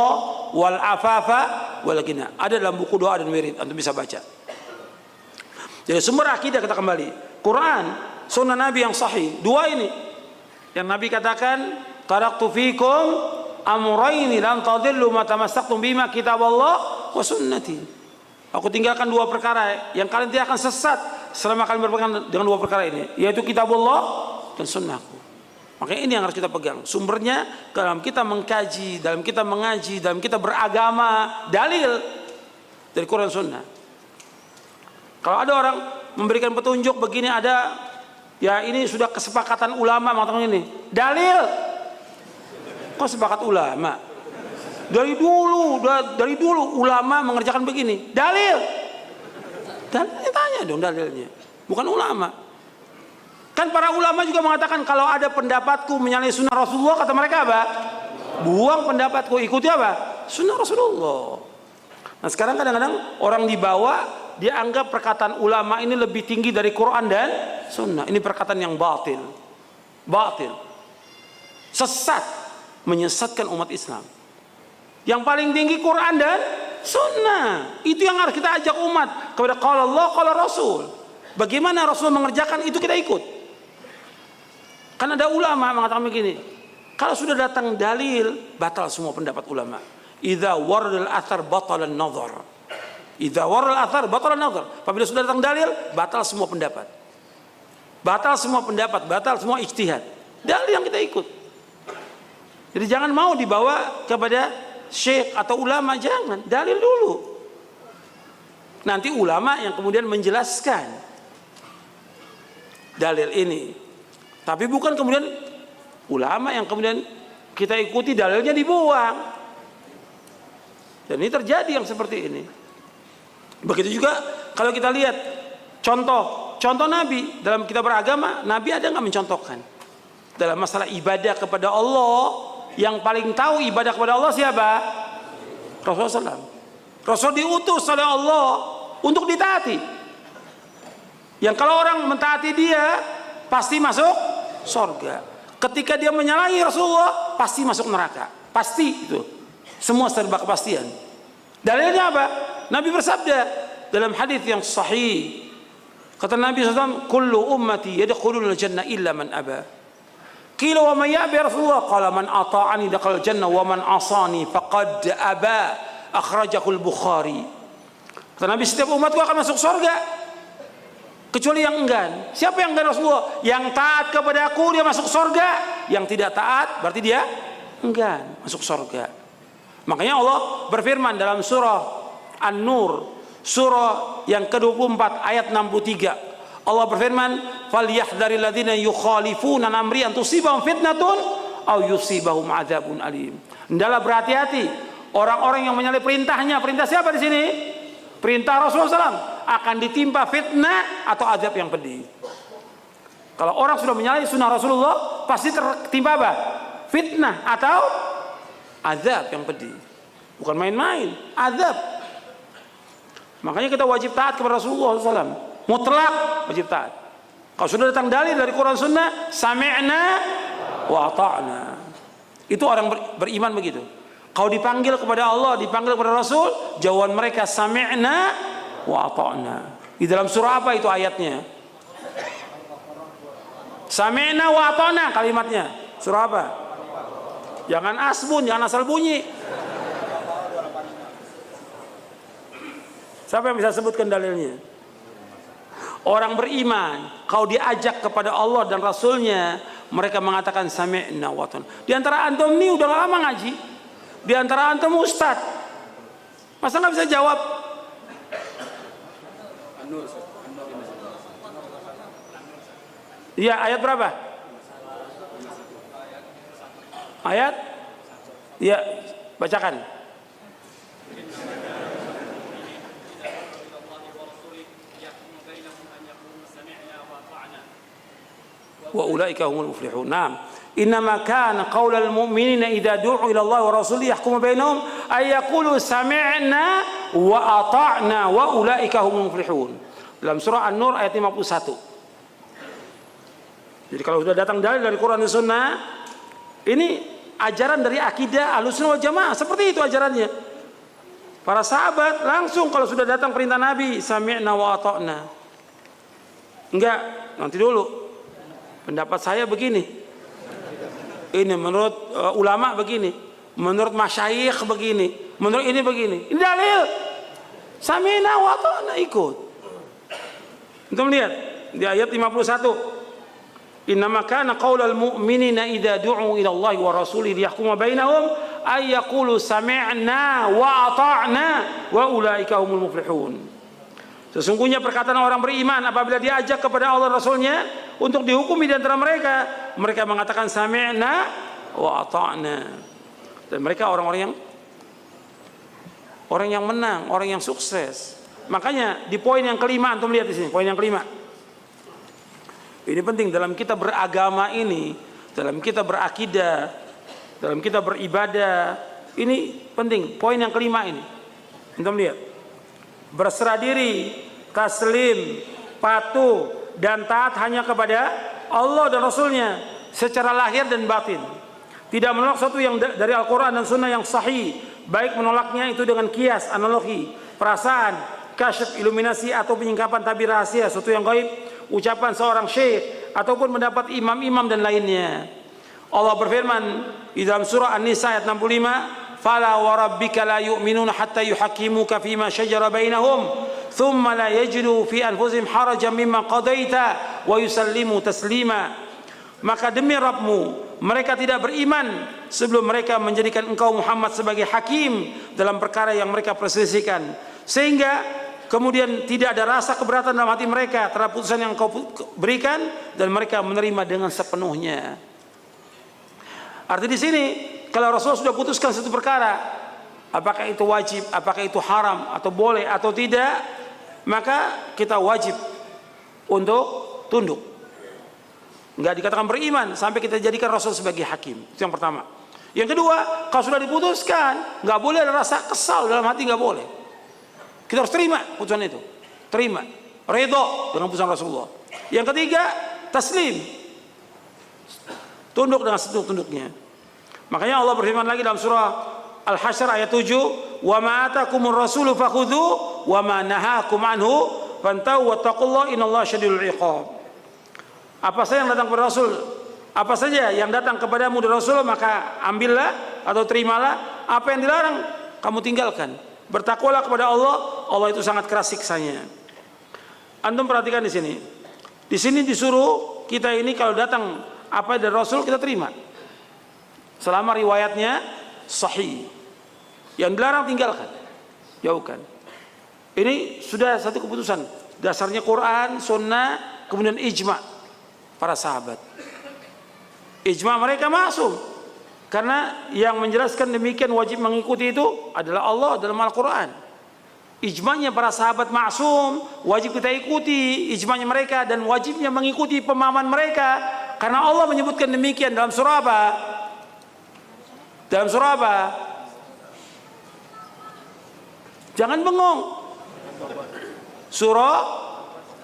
wal afafa wal ghina. Ada dalam buku doa dan wirid, antum bisa baca. Jadi sumber akidah kita kembali Quran, sunnah Nabi yang sahih. Dua ini yang Nabi katakan, taraktu fikum amrayni lan tadillu ma tamassaktum bima kitaballah wa sunnati. Aku tinggalkan dua perkara yang kalian tidak akan sesat selama kalian berpegang dengan dua perkara ini, yaitu kitabullah dan sunnahku. Makanya ini yang harus kita pegang. Sumbernya dalam kita mengkaji, dalam kita mengaji, dalam kita beragama, dalil dari Quran Sunnah. Kalau ada orang memberikan petunjuk begini, ada ya ini sudah kesepakatan ulama mengatakan ini. Dalil. Kok sepakat ulama? Dari dulu ulama mengerjakan begini. Dalil. Dalilnya tanya dong dalilnya. Bukan ulama. Kan para ulama juga mengatakan kalau ada pendapatku menyalahi sunnah Rasulullah, kata mereka apa? Buang pendapatku, ikuti apa? Sunnah Rasulullah. Nah sekarang kadang-kadang orang dibawa, dia anggap perkataan ulama ini lebih tinggi dari Quran dan sunnah. Ini perkataan yang batil. Batil. Sesat. Menyesatkan umat Islam. Yang paling tinggi Quran dan sunnah. Itu yang harus kita ajak umat kepada qala Allah, qala Rasul. Bagaimana Rasul mengerjakan, itu kita ikut. Kan ada ulama mengatakan begini, kalau sudah datang dalil, batal semua pendapat ulama. Idza waradal athar batala an-nazar. Idza waradal athar batala an-nazar. Apabila sudah datang dalil, batal semua pendapat. Batal semua pendapat, batal semua ijtihad. Dalil yang kita ikut. Jadi jangan mau dibawa kepada syekh atau ulama, jangan, dalil dulu. Nanti ulama yang kemudian menjelaskan dalil ini. Tapi bukan kemudian ulama yang kemudian kita ikuti dalilnya dibuang. Dan ini terjadi yang seperti ini. Begitu juga kalau kita lihat contoh Nabi dalam kita beragama, Nabi ada nggak mencontohkan dalam masalah ibadah kepada Allah? Yang paling tahu ibadah kepada Allah siapa? Rasulullah SAW. Rasul diutus oleh Allah untuk ditaati. Yang kalau orang mentaati dia pasti masuk surga. Ketika dia menyalahi Rasulullah pasti masuk neraka. Pasti itu. Semua serba kepastian. Dalilnya apa? Nabi bersabda dalam hadis yang sahih. Kata Nabi SAW, kullu ummati yadkhulul jannah illa man aba. Qila wa man ya'bi Rasulullah, qala man ata'ani dakhala jannah wa man asani faqad aba. Akhrajahul Bukhari. Kata Nabi, setiap umatku akan masuk surga kecuali yang enggan. Siapa yang enggan Rasulullah? Yang taat kepada aku dia masuk surga, yang tidak taat berarti dia enggan masuk surga. Makanya Allah berfirman dalam surah An-Nur, surah yang ke-24 ayat 63. Allah berfirman, "Falyahdharil ladzina yukhalifuna an amri an tusibahum fitnatun aw yusibahum adzabun alim." Hendaklah berhati-hati orang-orang yang menyalahi perintahnya. Perintah siapa di sini? Perintah Rasulullah SAW. Akan ditimpa fitnah atau azab yang pedih. Kalau orang sudah menyalahi sunnah Rasulullah, pasti tertimpa apa? Fitnah atau azab yang pedih. Bukan main-main, azab. Makanya kita wajib taat kepada Rasulullah SAW. Mutlak wajib taat. Kalau sudah datang dalil dari Quran Sunnah, sami'na wa ata'na. Itu orang beriman begitu. Kalau dipanggil kepada Allah, dipanggil kepada Rasul, jawaban mereka sami'na wa ata'na. Di dalam surah apa itu ayatnya? Sami'na wa ata'na kalimatnya. Surah apa? Jangan asbun, jangan asal bunyi. Siapa yang bisa sebutkan dalilnya? Orang beriman, kalau diajak kepada Allah dan Rasulnya, mereka mengatakan sami'na wa ata'na. Di antara antum nih udah lama ngaji. Di antara antum ustad. Masa nggak bisa jawab? Iya, ayat berapa? Ayat? Iya, bacakan. Wa ulaika humul muflihun. Naam. Innama kana qaulal mu'minina idza du'u ila Allah wa rasulih yahkumu bainahum ay yaqulu sami'na wa ata'na wa ulaika humul muflihun. Dalam surah An-Nur ayat 51. Jadi kalau sudah datang dalil dari Quran dan Sunnah, ini ajaran dari akidah Ahlussunnah wal Jamaah, seperti itu ajarannya. Para sahabat langsung kalau sudah datang perintah Nabi, sami'na wa ata'na. Enggak, nanti dulu. Pendapat saya begini. Ini menurut ulama begini. Menurut masyayikh begini. Menurut ini begini. Ini dalil. Sami'na wa ata'na, ikut. Untuk melihat di ayat 51. Innama kana qaulal mu'minina idza du'u ila Allah wa rasulih liyahkuma bainahum ay yaqulu sami'na wa ata'na wa ulaika humul muflihun. Sesungguhnya perkataan orang beriman apabila diajak kepada Allah Rasulnya untuk dihukumi di antara mereka, mereka mengatakan sami'na wa ata'na. Dan mereka orang-orang yang menang, orang yang sukses. Makanya di poin yang kelima, antum lihat di sini, poin yang kelima. Ini penting dalam kita beragama ini, dalam kita berakidah, dalam kita beribadah. Ini penting, poin yang kelima ini. Antum lihat. Berserah diri, taslim, patuh dan taat hanya kepada Allah dan Rasulnya secara lahir dan batin. Tidak menolak sesuatu yang dari Al-Quran dan Sunnah yang sahih, baik menolaknya itu dengan kias, analogi, perasaan, kasyaf, iluminasi atau penyingkapan tabir rahasia, sesuatu yang gaib, ucapan seorang syekh ataupun pendapat imam-imam dan lainnya. Allah berfirman di dalam surah An-Nisa ayat 65, "Fala wa rabbika la yu'minuna hatta yuhaqqimuka fima shajara bainahum thumma la yajidu fi anfusihim harajan mimma qadaita wa yusallimu taslima." Maka demi Rabbmu, mereka tidak beriman sebelum mereka menjadikan engkau Muhammad sebagai hakim dalam perkara yang mereka perselisihkan, sehingga kemudian tidak ada rasa keberatan dalam hati mereka terhadap putusan yang engkau berikan dan mereka menerima dengan sepenuhnya. Arti di sini, kalau Rasulullah sudah putuskan satu perkara, apakah itu wajib, apakah itu haram, atau boleh, atau tidak, maka kita wajib untuk tunduk. Enggak dikatakan beriman sampai kita jadikan Rasul sebagai hakim. Itu yang pertama. Yang kedua, kalau sudah diputuskan, nggak boleh ada rasa kesal dalam hati, nggak boleh. Kita harus terima putusan itu, terima, ridho dengan putusan Rasulullah. Yang ketiga, taslim, tunduk dengan setunduk-tunduknya. Makanya Allah berfirman lagi dalam surah Al-Hasyr ayat 7, "Wa ma atakumur rasulu fakhudhu wa ma nahakum anhu fantahu wattaqullaha innallaha syadidul iqab." Apa saja yang datang kepada Rasul, apa saja yang datang kepadamu dari Rasul, maka ambillah atau terimalah. Apa yang dilarang, kamu tinggalkan. Bertakwalah kepada Allah, Allah itu sangat keras siksanya. Antum perhatikan di sini. Di sini disuruh kita ini kalau datang apa dari Rasul kita terima. Selama riwayatnya sahih. Yang dilarang tinggalkan, jauhkan. Ini sudah satu keputusan. Dasarnya Quran, Sunnah, kemudian ijma para sahabat. Ijma mereka maksum, karena yang menjelaskan demikian wajib mengikuti itu adalah Allah dalam Al-Quran. Ijma'nya para sahabat maksum, wajib kita ikuti ijma'nya mereka dan wajibnya mengikuti pemahaman mereka, karena Allah menyebutkan demikian dalam surah apa? Dalam surah apa? Jangan bengong. Surah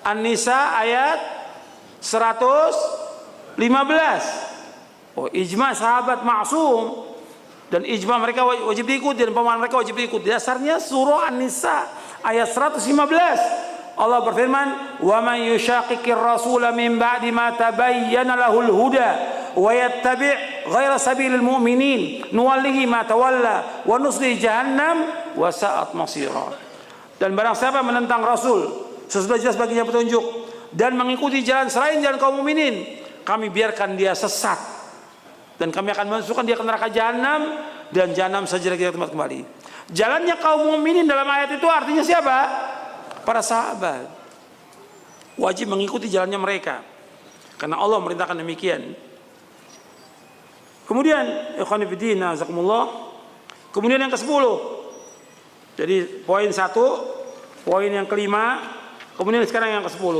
An-Nisa ayat 115. Oh, ijma sahabat maksum dan ijma mereka wajib diikuti dan pemahaman mereka wajib diikuti. Dasarnya surah An-Nisa ayat 115. Allah berfirman, "Wa man yushaqiqir rasula min ba'di ma tabayyana lahul huda wa yattabi' ghaira sabilil mu'minin nuwallihi ma tawalla wa nuslihi jahannam wa sa'at masira." Dan barang siapa menentang Rasul sesudah jelas baginya petunjuk dan mengikuti jalan selain jalan kaum mukminin, kami biarkan dia sesat dan kami akan masukkan dia ke neraka jahanam dan jahanam saja kita tempat kembali. Jalannya kaum mukminin dalam ayat itu artinya siapa? Para sahabat. Wajib mengikuti jalannya mereka karena Allah merintahkan demikian. Kemudian ikhwan fillah jazakumullah. Kemudian yang ke-10. Jadi poin 1, poin yang kelima, kemudian sekarang yang ke-10.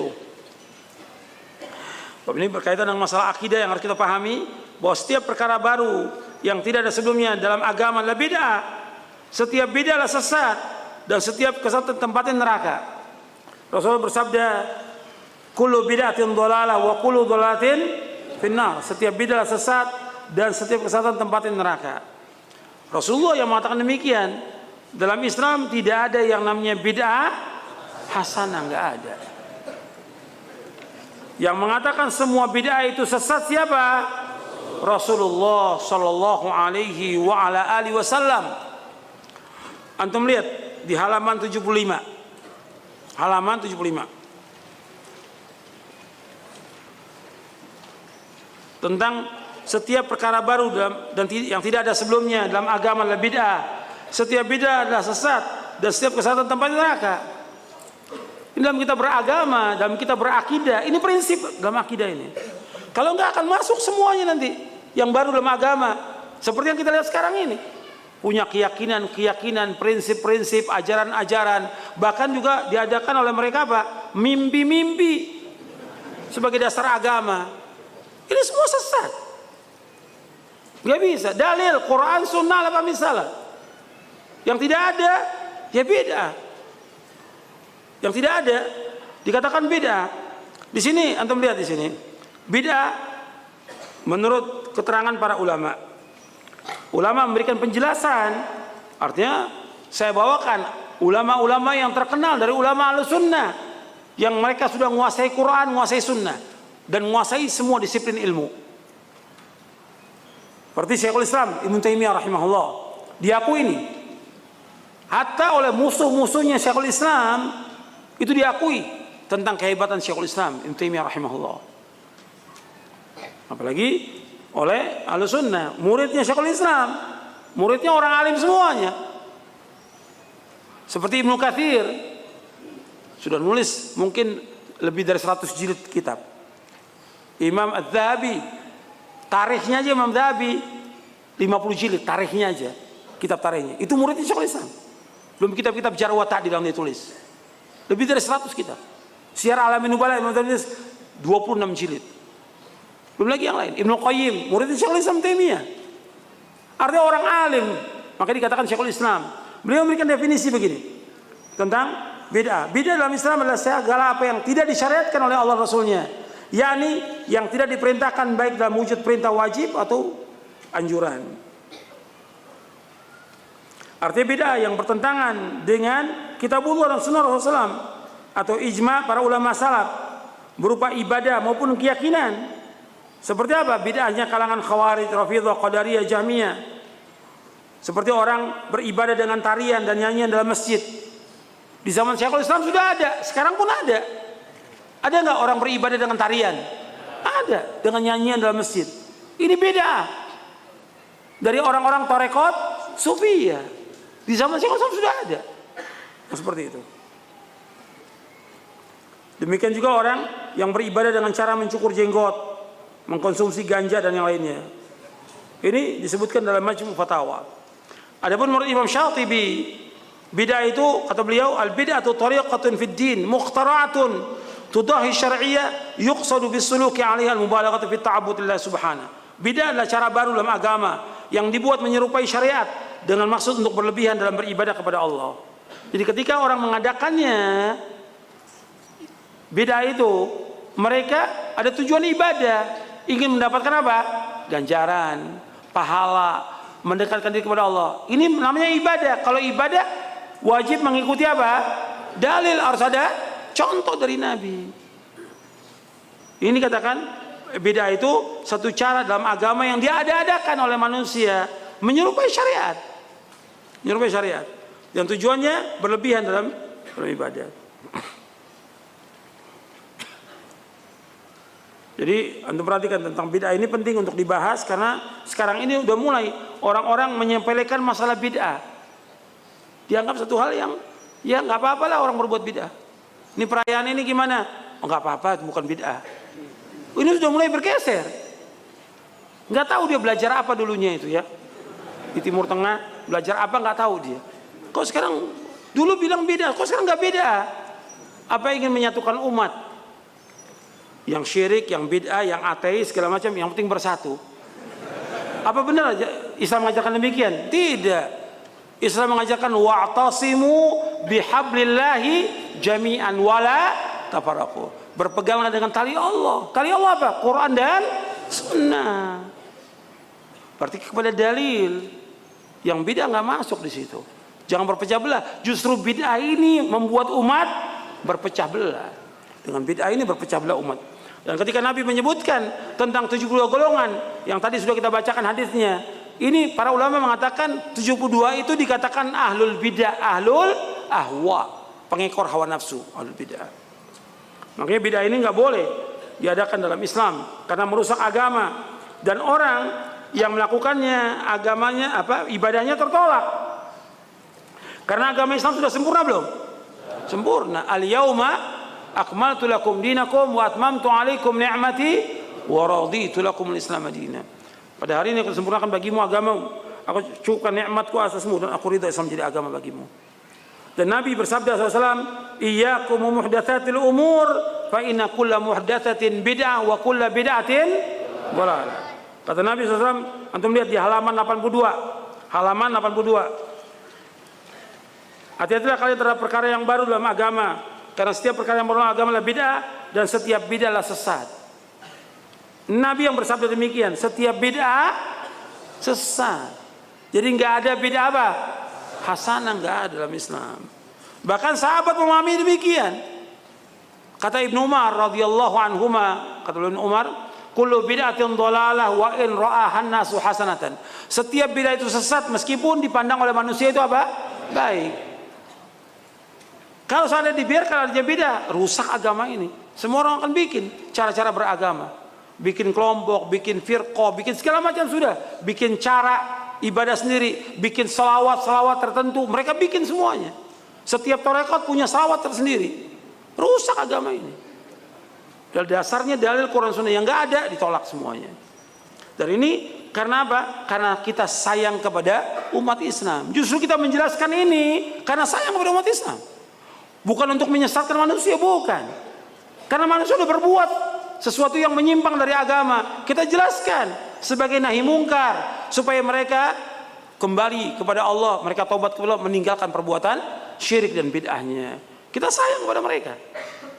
Ini berkaitan dengan masalah akidah yang harus kita pahami, bahwa setiap perkara baru yang tidak ada sebelumnya dalam agama adalah bid'ah. Setiap bid'ah adalah sesat dan setiap kesesatan tempatnya neraka. Rasulullah bersabda, "Kullu bid'atin dhalalah wa kullu dhalalatin finnar." Setiap bid'ah adalah sesat dan setiap kesesatan tempatnya neraka. Rasulullah yang mengatakan demikian. Dalam Islam tidak ada yang namanya bid'ah hasanah, enggak ada. Yang mengatakan semua bid'ah itu sesat siapa? Rasulullah sallallahu alaihi wa ala alihi wasallam. Antum lihat di halaman 75. Halaman 75. Tentang setiap perkara baru dan yang tidak ada sebelumnya dalam agama adalah bid'ah. Setiap bid'ah adalah sesat dan setiap kesesatan tempatnya neraka. Ini dalam kita beragama, dalam kita berakidah, ini prinsip dalam akidah ini. Kalau enggak akan masuk semuanya nanti yang baru dalam agama. Seperti yang kita lihat sekarang ini. Punya keyakinan, prinsip-prinsip, ajaran-ajaran, bahkan juga diadakan oleh mereka apa? Mimpi-mimpi sebagai dasar agama. Ini semua sesat. Gak bisa. Dalil Quran, Sunnah, apa misalnya? Yang tidak ada, ya bid'ah. Yang tidak ada, dikatakan bid'ah. Di sini, antum lihat di sini, bid'ah menurut keterangan para ulama. Ulama memberikan penjelasan, artinya saya bawakan ulama-ulama yang terkenal dari ulama Ahlussunnah yang mereka sudah menguasai Quran, menguasai Sunnah dan menguasai semua disiplin ilmu. Seperti Syekhul Islam Ibnu Taimiyah rahimahullah, diakui ini. Hatta oleh musuh-musuhnya Syekhul Islam itu diakui tentang kehebatan Syekhul Islam Ibnu Taimiyah rahimahullah. Apalagi oleh Ahlussunnah, muridnya Syekhul Islam, muridnya orang alim semuanya. Seperti Ibnu Katsir sudah nulis mungkin lebih dari 100 jilid kitab. Imam Az-Zahabi, tarikhnya aja Imam Az-Zahabi 50 jilid, tarikhnya aja, kitab tarikhnya. Itu muridnya Syekhul Islam. Belum kitab-kitab Jarh wa Ta'dil yang ditulis. Lebih dari 100 kitab. Syiar Alamin Nubala Imam Az-Zahabi 26 jilid. Belum lagi yang lain. Ibnu Qayyim, muridnya Syekhul Islam Taimiyah. Artinya orang alim, maka dikatakan Syekhul Islam. Beliau memberikan definisi begini tentang bid'ah. Bid'ah dalam Islam adalah segala apa yang tidak disyariatkan oleh Allah Rasulnya, yakni yang tidak diperintahkan baik dalam wujud perintah wajib atau anjuran. Artinya bid'ah yang bertentangan dengan kitabullah dan sunnah Rasulullah SAW atau ijma para ulama salaf berupa ibadah maupun keyakinan. Seperti apa? Bid'ahnya kalangan Khawarij, Rafidhah, Qadariyah, Jahmiyah. Seperti orang beribadah dengan tarian dan nyanyian dalam masjid. Di zaman Syekhul Islam sudah ada, sekarang pun ada. Ada nggak orang beribadah dengan tarian? Ada, dengan nyanyian dalam masjid. Ini bid'ah. Dari orang-orang tarekat Sufiyah. Di zaman Syekhul Islam sudah ada. Seperti itu. Demikian juga orang yang beribadah dengan cara mencukur jenggot, mengkonsumsi ganja dan yang lainnya. Ini disebutkan dalam Majmu' Fatawa. Adapun menurut Imam Syatibi, bid'ah itu kata beliau, al-bid'atu tariqatun fid din mukhtara'atun tudahi syar'iyyah yuqsadu bis-suluki 'alaiha al-mubalaghatu fi ta'abbudillah subhanahu. Bid'ah adalah cara baru dalam agama yang dibuat menyerupai syariat dengan maksud untuk berlebihan dalam beribadah kepada Allah. Jadi ketika orang mengadakannya bid'ah itu, mereka ada tujuan ibadah, ingin mendapatkan apa? Ganjaran, pahala, mendekatkan diri kepada Allah. Ini namanya ibadah. Kalau ibadah wajib mengikuti apa? Dalil, harus ada contoh dari Nabi. Ini katakan bid'ah itu satu cara dalam agama yang diada-adakan oleh manusia menyerupai syariat. Menyerupai syariat. Dan tujuannya berlebihan dalam ibadah. Jadi antum perhatikan tentang bid'ah ini penting untuk dibahas karena sekarang ini udah mulai orang-orang menyepelekan masalah bid'ah. Dianggap satu hal yang ya nggak apa-apa lah orang berbuat bid'ah. Ini perayaan ini gimana? Oh, nggak apa-apa, itu bukan bid'ah. Ini sudah mulai bergeser. Nggak tahu dia belajar apa dulunya itu ya. Di Timur Tengah belajar apa nggak tahu dia. Kok sekarang dulu bilang bid'ah, kok sekarang nggak bid'ah? Apa ingin menyatukan umat? Yang syirik, yang bid'ah, yang ateis, segala macam, yang penting bersatu. Apa benar Islam mengajarkan demikian? Tidak. Islam mengajarkan wa'tasimu bihablillahi jami'an wala tafarraqu. Berpeganglah dengan tali Allah. Tali Allah apa? Quran dan Sunnah. Berarti kepada dalil. Yang bid'ah nggak masuk di situ. Jangan berpecah belah. Justru bid'ah ini membuat umat berpecah belah. Dengan bid'ah ini berpecah belah umat. Dan ketika Nabi menyebutkan tentang 72 golongan yang tadi sudah kita bacakan hadisnya, ini para ulama mengatakan 72 itu dikatakan ahlul bid'ah, ahlul ahwa, pengekor hawa nafsu, ahlul bid'ah. Makanya bid'ah ini nggak boleh diadakan dalam Islam karena merusak agama dan orang yang melakukannya agamanya ibadahnya tertolak. Karena agama Islam sudah sempurna belum? Sempurna. Al-yauma akmaltu lakum dinakum wa atmamtu alaikum ni'mati wa raditu lakum al-islam madina. Pada hari ini aku sempurnakan bagimu agamamu. Aku cukupkan nikmatku atasmu dan aku ridha Islam menjadi agama bagimu. Dan Nabi bersabda SAW, iyyakum muhdatsatil umur fa inna kulla muhdatsatin bid'ah wa kulla bid'atin dhalalah. Kata Nabi SAW, antum lihat di halaman 82. Halaman 82. Hati-hatilah kalian terhadap perkara yang baru dalam agama. Karena setiap perkara yang baru dalam agama adalah bid'ah dan setiap bid'ah adalah sesat. Nabi yang bersabda demikian, setiap bid'ah sesat. Jadi nggak ada bid'ah apa? Hasanah nggak ada dalam Islam. Bahkan sahabat memahami demikian. Kata Ibnu Umar radhiyallahu anhuma, kata Ibnu Umar, kullu bid'atin dhalalah wa in ra'ahan nasu hasanatan. Setiap bid'ah itu sesat meskipun dipandang oleh manusia itu apa? Baik. Kalau seandainya dibiarkan ada bid'ah, rusak agama ini. Semua orang akan bikin cara-cara beragama, bikin kelompok, bikin firqah, bikin segala macam sudah, bikin cara ibadah sendiri, bikin selawat tertentu, mereka bikin semuanya. Setiap tarekat punya selawat tersendiri. Rusak agama ini. Dan dasarnya dalil Quran Sunnah yang nggak ada ditolak semuanya. Dan ini karena apa? Karena kita sayang kepada umat Islam. Justru kita menjelaskan ini karena sayang kepada umat Islam. Bukan untuk menyesatkan manusia, bukan. Karena manusia sudah berbuat sesuatu yang menyimpang dari agama. Kita jelaskan sebagai nahi mungkar supaya mereka kembali kepada Allah, mereka taubat kepada Allah, meninggalkan perbuatan syirik dan bid'ahnya. Kita sayang kepada mereka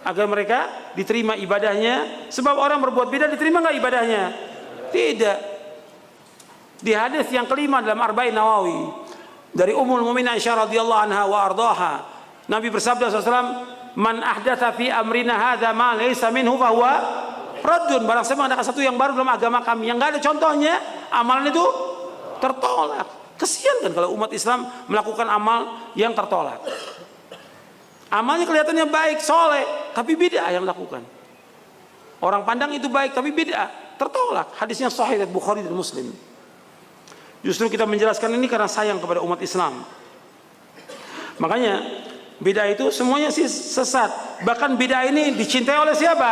agar mereka diterima ibadahnya. Sebab orang berbuat bid'ah diterima nggak ibadahnya? Tidak. Di hadis yang kelima dalam Arba'in Nawawi dari Ummul Mukminin Aisyah radhiyallahu anha wa ardaha, Nabi bersabda SAW, man ahdatha fi amrina hadza ma laysa minhu fa huwa raddun. Barang siapa mengadakan satu yang baru dalam agama kami yang enggak ada contohnya, amalan itu tertolak. Kesian kan kalau umat Islam melakukan amal yang tertolak. Amalnya kelihatannya baik, soleh, tapi bid'ah yang lakukan. Orang pandang itu baik, tapi bid'ah, tertolak. Hadisnya sahih dari Bukhari dan Muslim. Justru kita menjelaskan ini karena sayang kepada umat Islam. Makanya Bid'ah itu semuanya sesat. Bahkan bid'ah ini dicintai oleh siapa?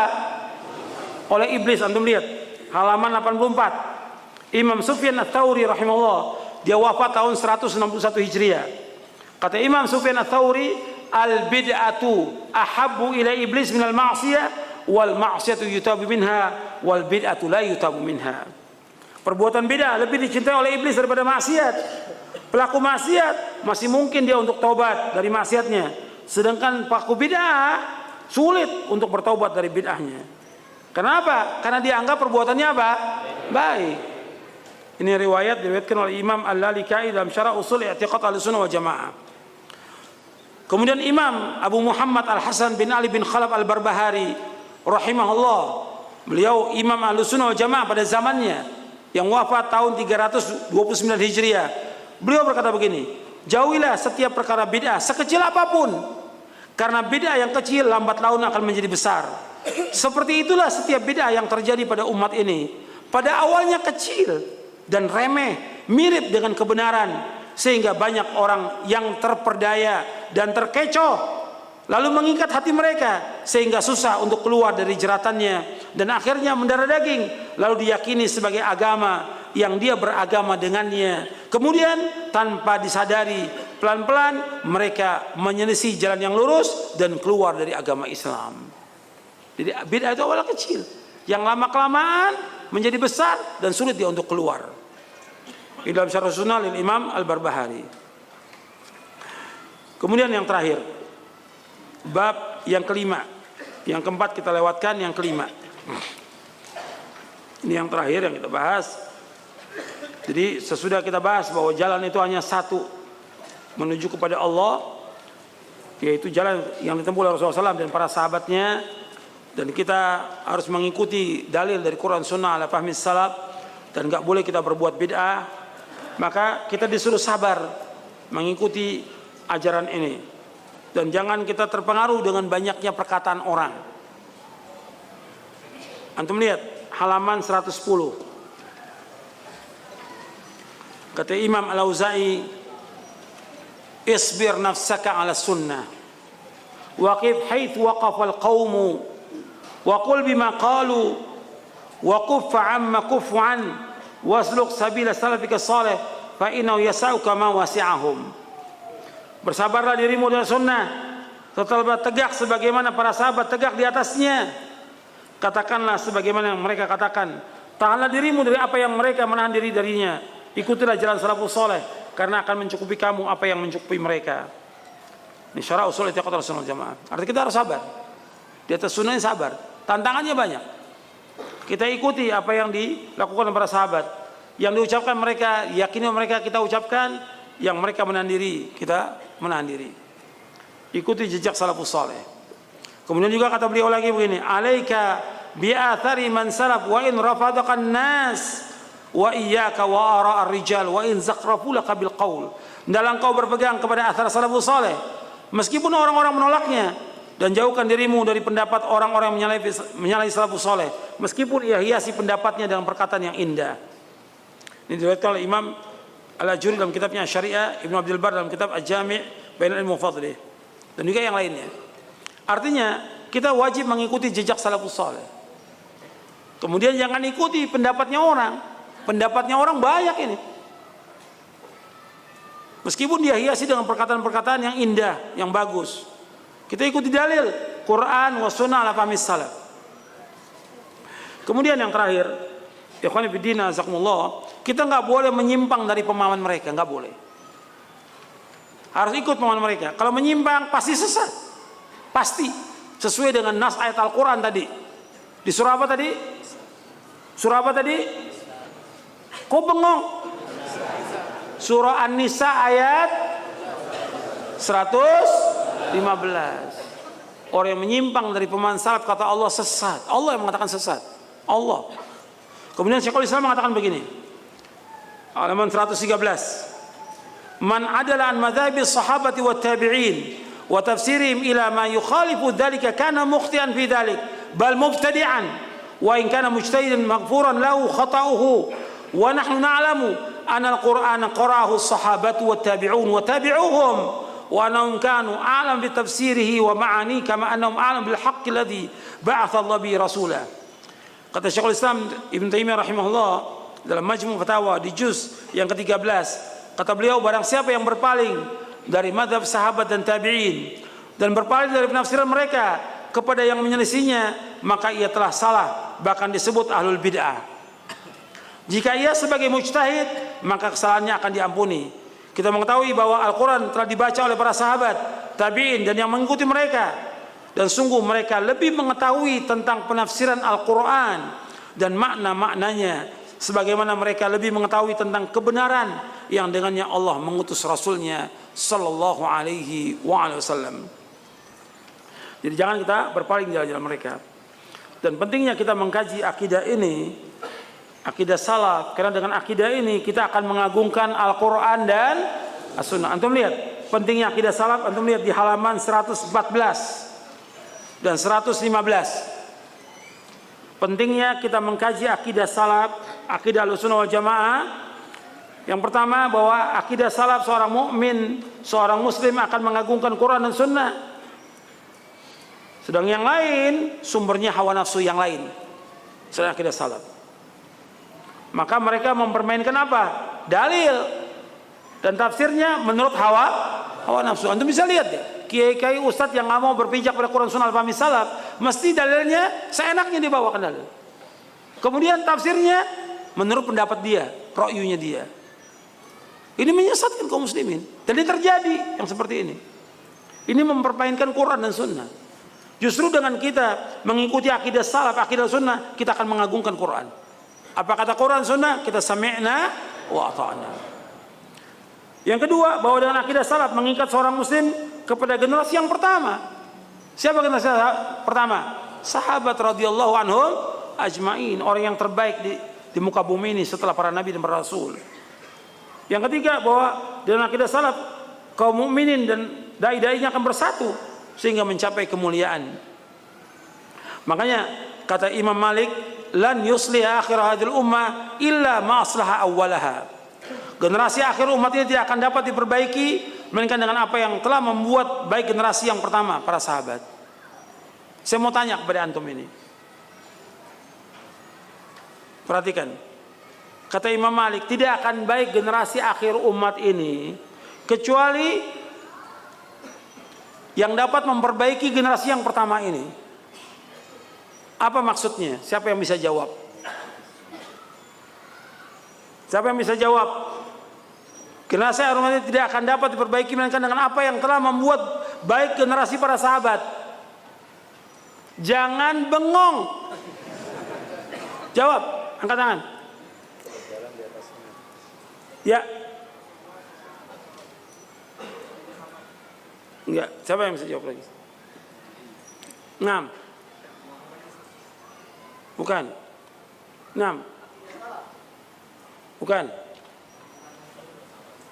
Oleh iblis. Antum lihat halaman 84. Imam Sufyan Ats-Tsauri rahimahullah, dia wafat tahun 161 Hijriah. Kata Imam Sufyan Ats-Tsauri, al-bid'atu ahabbu ila iblis minal ma'siyah wal ma'siyatu yutabu minha wal bid'atu la yutabu minha. Perbuatan bid'ah lebih dicintai oleh iblis daripada maksiat. Pelaku maksiat masih mungkin dia untuk taubat dari maksiatnya, sedangkan pelaku bid'ah sulit untuk bertaubat dari bid'ahnya. Kenapa? Karena dianggap perbuatannya apa? Baik. Ini diriwayatkan oleh Imam Al-Lalikai dalam Syarah Usul I'tiqad Ahlussunnah wal Jamaah. Kemudian Imam Abu Muhammad Al-Hasan bin Ali bin Khalaf Al-Barbahari rahimahullah, beliau Imam Ahlussunnah wal Jamaah pada zamannya yang wafat tahun 329 Hijriah. Beliau berkata begini, jauhilah setiap perkara bid'ah sekecil apapun, karena bid'ah yang kecil lambat laun akan menjadi besar. Seperti itulah setiap bid'ah yang terjadi pada umat ini. Pada awalnya kecil dan remeh, mirip dengan kebenaran, sehingga banyak orang yang terperdaya dan terkecoh, lalu mengikat hati mereka sehingga susah untuk keluar dari jeratannya, dan akhirnya mendarah daging, lalu diyakini sebagai agama yang dia beragama dengannya. Kemudian tanpa disadari, pelan-pelan mereka menyelisih jalan yang lurus dan keluar dari agama Islam. Jadi bid'ah itu awalnya kecil, yang lama-kelamaan menjadi besar dan sulit dia untuk keluar. Di dalam Syarah Sunnah lil Imam Al-Barbahari. Kemudian yang terakhir, bab yang kelima. Yang keempat kita lewatkan, yang kelima. Ini yang terakhir yang kita bahas. Jadi sesudah kita bahas bahwa jalan itu hanya satu, menuju kepada Allah, yaitu jalan yang ditempuh oleh Rasulullah SAW dan para sahabatnya, dan kita harus mengikuti dalil dari Quran Sunnah ala fahmi salaf, dan gak boleh kita berbuat bid'ah. Maka kita disuruh sabar mengikuti ajaran ini, dan jangan kita terpengaruh dengan banyaknya perkataan orang. Antum lihat halaman 110. Kata Imam Al-Auza'i, isbir nafsaka ala sunnah waqif haitsu waqafa al-qaumu wa qul bima qalu wa kuffa amma kuffu an wasluk sabila salafika salih fa innahu yasauka ma wasi'ahum. Bersabarlah dirimu dengan sunnah setelah tegak sebagaimana para sahabat tegak di atasnya. Katakanlah sebagaimana yang mereka katakan, tahanlah dirimu dari apa yang mereka menahan diri darinya. Ikutilah jalan salafus saleh, karena akan mencukupi kamu apa yang mencukupi mereka. Ini Syarah Usul I'tiqad Ahlussunnah wal Jamaah. Artinya kita harus sabar. Di atas sunnah sabar. Tantangannya banyak. Kita ikuti apa yang dilakukan oleh para sahabat. Yang diucapkan mereka, yakini mereka kita ucapkan. Yang mereka menahan diri, kita menahan diri. Ikuti jejak salafus saleh. Kemudian juga kata beliau lagi begini, alaika bi'athari man salaf wa in rafadaka nas wa iyyaka wa ara ar-rijal wa in zakhrafu laka bil qaul. Dalam kau berpegang kepada athar salafus saleh meskipun orang-orang menolaknya, dan jauhkan dirimu dari pendapat orang-orang yang menyalahi salafus saleh meskipun ia hiasi pendapatnya dengan perkataan yang indah. Ini diriwayatkan oleh Imam Al-Ajuri dalam kitabnya Syariah, Ibnu Abdul Bar dalam kitab Al-Jami' Bainal Ilmi wa Fadlih, dan juga yang lainnya. Artinya kita wajib mengikuti jejak salafus saleh. Kemudian jangan ikuti pendapatnya orang. Pendapatnya orang banyak ini. Meskipun dia hiasi dengan perkataan-perkataan yang indah, yang bagus. Kita ikuti dalil Quran wa sunnah ala fahmi salaf. Kemudian yang terakhir, ikhwan fillah azakumullah, kita enggak boleh menyimpang dari pemahaman mereka, enggak boleh. Harus ikut pemahaman mereka. Kalau menyimpang pasti sesat. Pasti sesuai dengan nas ayat Al-Qur'an tadi. Di surah apa tadi? Surah apa tadi? Kok bengong? Surah An-Nisa ayat 115. Orang yang menyimpang dari pemahaman salaf kata Allah sesat. Allah yang mengatakan sesat. Allah. Kemudian Syekhul Islam mengatakan begini. Halaman 113. Man adala an madhabi sahabati wa tabi'in wa tafsirihim ila ma yukhalifu dhalika kana mukhtian fi dhalik bal mubtadi'an wa in kana mujtahidan maghfuran lahu khata'uhu. Wa nahnu na'lamu anna al-Qur'ana qara'ahu as-sahabatu wat-tabi'un wa tabi'uhum wa annahum kanu a'lam bi tafsirihi wa ma'ani kama annahum a'lam bil haqqi alladhi ba'atha Allah bi rasulah. Kata Syekhul Islam Ibnu Taimiyah rahimahullah dalam Majmu' Fatawa di juz yang ke-13, kata beliau, barang siapa yang berpaling dari mazhab sahabat dan tabi'in dan berpaling dari penafsiran mereka kepada yang menyelisihinya, maka ia telah salah, bahkan disebut ahlul bid'ah. Jika ia sebagai mujtahid, maka kesalahannya akan diampuni. Kita mengetahui bahwa Al-Quran telah dibaca oleh para sahabat, tabi'in dan yang mengikuti mereka, dan sungguh mereka lebih mengetahui tentang penafsiran Al-Quran dan makna-maknanya, sebagaimana mereka lebih mengetahui tentang kebenaran yang dengannya Allah mengutus Rasulnya sallallahu alaihi wasallam. Jadi jangan kita berpaling jalan-jalan mereka. Dan pentingnya kita mengkaji akidah ini, akidah salaf, karena dengan akidah ini kita akan mengagungkan Al-Quran dan As-Sunnah. Antum lihat pentingnya akidah salaf, antum lihat di halaman 114 dan 115. Pentingnya kita mengkaji akidah salaf, akidah Ahlussunnah wal Jamaah. Yang pertama, bahwa akidah salaf seorang mukmin, seorang muslim akan mengagungkan Quran dan Sunnah. Sedang yang lain sumbernya hawa nafsu yang lain. Sedang akidah salaf. Maka mereka mempermainkan apa? Dalil dan tafsirnya menurut hawa nafsu. Antum bisa lihat ya, kiai-kiai ustadz yang nggak mau berpijak pada Quran Sunnah al-Fahmi salaf, mesti dalilnya seenaknya dibawakan dalil. Kemudian tafsirnya menurut pendapat dia, ro'yunya dia. Ini menyesatkan kaum muslimin. Jadi terjadi yang seperti ini. Ini mempermainkan Quran dan Sunnah. Justru dengan kita mengikuti akidah salaf, akidah Sunnah, kita akan mengagungkan Quran. Apa kata Quran Sunnah? Kita sami'na wa ata'na. Yang kedua, bahwa dengan akidah salaf mengikat seorang muslim kepada generasi yang pertama. Siapa generasi pertama? Sahabat radhiyallahu anhum ajma'in, orang yang terbaik di muka bumi ini setelah para nabi dan para rasul. Yang ketiga, bahwa dengan akidah salaf kaum mukminin dan dai-dainya akan bersatu sehingga mencapai kemuliaan. Makanya kata Imam Malik, lan yusliha akhir hadhil ummah illa ma aslaha awwalaha. Generasi akhir umat ini tidak akan dapat diperbaiki melainkan dengan apa yang telah membuat baik generasi yang pertama, para sahabat. Saya mau tanya kepada antum ini. Perhatikan. Kata Imam Malik, tidak akan baik generasi akhir umat ini kecuali yang dapat memperbaiki generasi yang pertama ini. Apa maksudnya? Siapa yang bisa jawab? Siapa yang bisa jawab? Generasi akhir umat ini tidak akan dapat diperbaiki melainkan dengan apa yang telah membuat baik generasi para sahabat. Jangan bengong. Jawab, angkat tangan. Ya. Enggak, siapa yang bisa jawab lagi? 6. Bukan. 6. Bukan.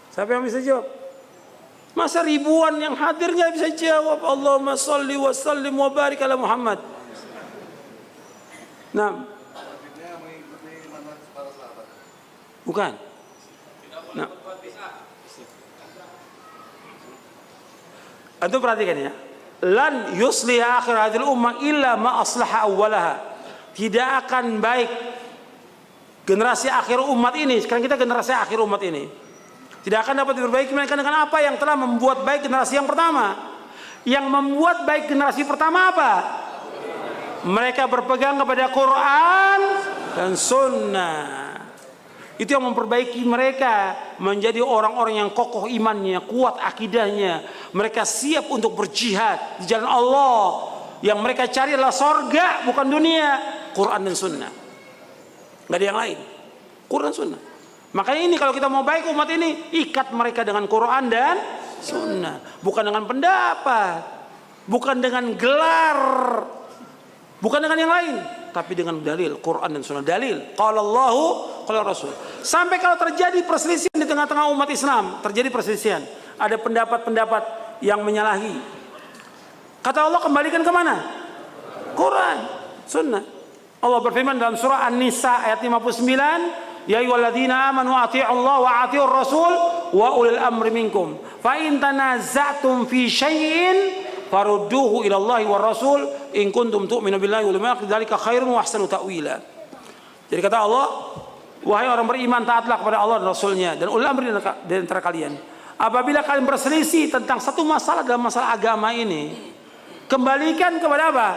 Siapa yang bisa jawab? Masa ribuan yang hadir nggak bisa jawab? Allahumma sholli wa sallim wa barik ala Muhammad. 6. Bukan. Nah. Antum perhatikan ya. Lan yusliha akhir hadhil ummah illa ma aslaha awwalaha. Tidak akan baik generasi akhir umat ini. Sekarang kita generasi akhir umat ini. Tidak akan dapat diperbaiki melainkan dengan apa yang telah membuat baik generasi yang pertama. Yang membuat baik generasi pertama apa? Mereka berpegang kepada Quran dan Sunnah. Itu yang memperbaiki mereka menjadi orang-orang yang kokoh imannya, kuat akidahnya. Mereka siap untuk berjihad di jalan Allah. Yang mereka cari adalah sorga, bukan dunia. Quran dan Sunnah. Gak ada yang lain. Quran Sunnah. Makanya ini kalau kita mau baik umat ini, ikat mereka dengan Quran dan Sunnah. Bukan dengan pendapat, bukan dengan gelar, bukan dengan yang lain, tapi dengan dalil Quran dan Sunnah. Dalil qala Allahu qala Rasul. Sampai kalau terjadi perselisihan di tengah-tengah umat Islam, terjadi perselisihan, ada pendapat-pendapat yang menyalahi, kata Allah kembalikan ke mana? Quran, Sunnah. Allah berfirman dalam surah An-Nisa ayat 59, ya ayyuhalladzina amanu atii'allaha wa atii'ur rasul wa ulil amri minkum fa in tanaza'tum fi syai'in farudduhu ila Allah wa Rasul in kuntum tu'minu billahi wal yawmil akhir dzalika khairun wa ahsanu ta'wila. Jadi kata Allah, wahai orang beriman, taatlah kepada Allah dan Rasulnya dan ulil amri di antara kalian. Apabila kalian berselisih tentang satu masalah dalam masalah agama ini, kembalikan kepada apa?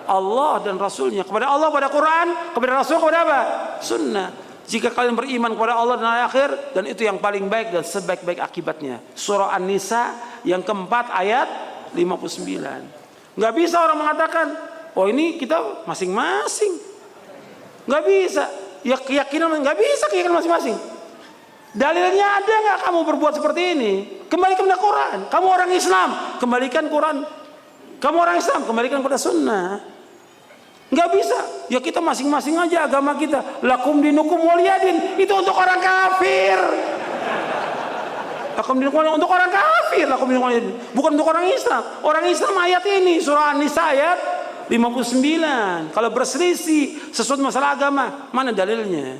Allah dan Rasulnya. Kepada Allah, kepada Quran, kepada Rasul, kepada apa? Sunnah. Jika kalian beriman kepada Allah dan hari akhir, dan itu yang paling baik dan sebaik-baik akibatnya. Surah An-Nisa yang keempat ayat 59. Nggak bisa orang mengatakan, oh ini kita masing-masing. Nggak bisa. Ya keyakinan nggak bisa keyakinan masing-masing. Dalilnya ada nggak kamu berbuat seperti ini? Kembalikan kepada Quran. Kamu orang Islam, kembalikan Quran. Kamu orang Islam, kembalikan kepada Sunnah. Nggak bisa. Ya kita masing-masing aja agama kita. Lakum dinukum waliyadin. Itu untuk orang kafir. Lakum dinukum waliyadin untuk orang kafir. Lakum dinukum waliyadin. Bukan untuk orang Islam. Orang Islam ayat ini surah An-Nisa ayat 59. Kalau berselisih sesuatu masalah agama, mana dalilnya?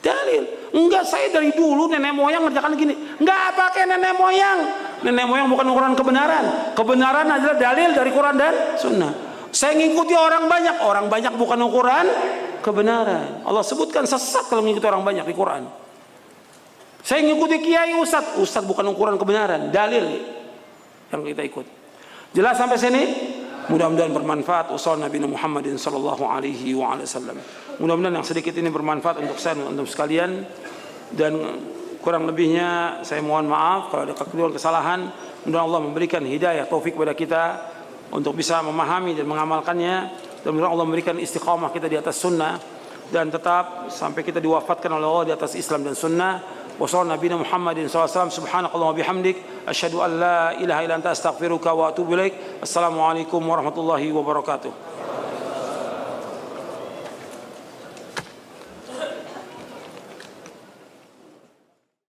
Dalil. Enggak, saya dari dulu nenek moyang ngerjakan gini. Enggak pakai nenek moyang. Nenek moyang bukan ukuran kebenaran. Kebenaran adalah dalil dari Quran dan Sunnah. Saya ngikuti orang banyak. Orang banyak bukan ukuran kebenaran. Allah sebutkan sesat kalau mengikuti orang banyak di Quran. Saya ngikuti kiai ustadz. Ustadz bukan ukuran kebenaran. Dalil yang kita ikut. Jelas sampai sini? Mudah-mudahan bermanfaat. Usul Nabi Muhammadin sallallahu alaihi wasallam. Mudah-mudahan yang sedikit ini bermanfaat untuk saya dan untuk sekalian, dan kurang lebihnya saya mohon maaf kalau ada kekeliruan, kesalahan. Mudah-mudahan Allah memberikan hidayah taufik kepada kita untuk bisa memahami dan mengamalkannya, dan mudah-mudahan Allah memberikan istiqamah kita di atas sunnah dan tetap sampai kita diwafatkan oleh Allah di atas Islam dan sunnah. Wassallallahu Nabi Muhammadin SAW. Subhanakallahumma bihamdik asyhadu an la ilaha illa anta astaghfiruka wa atubu ilaik. Assalamualaikum warahmatullahi wabarakatuh.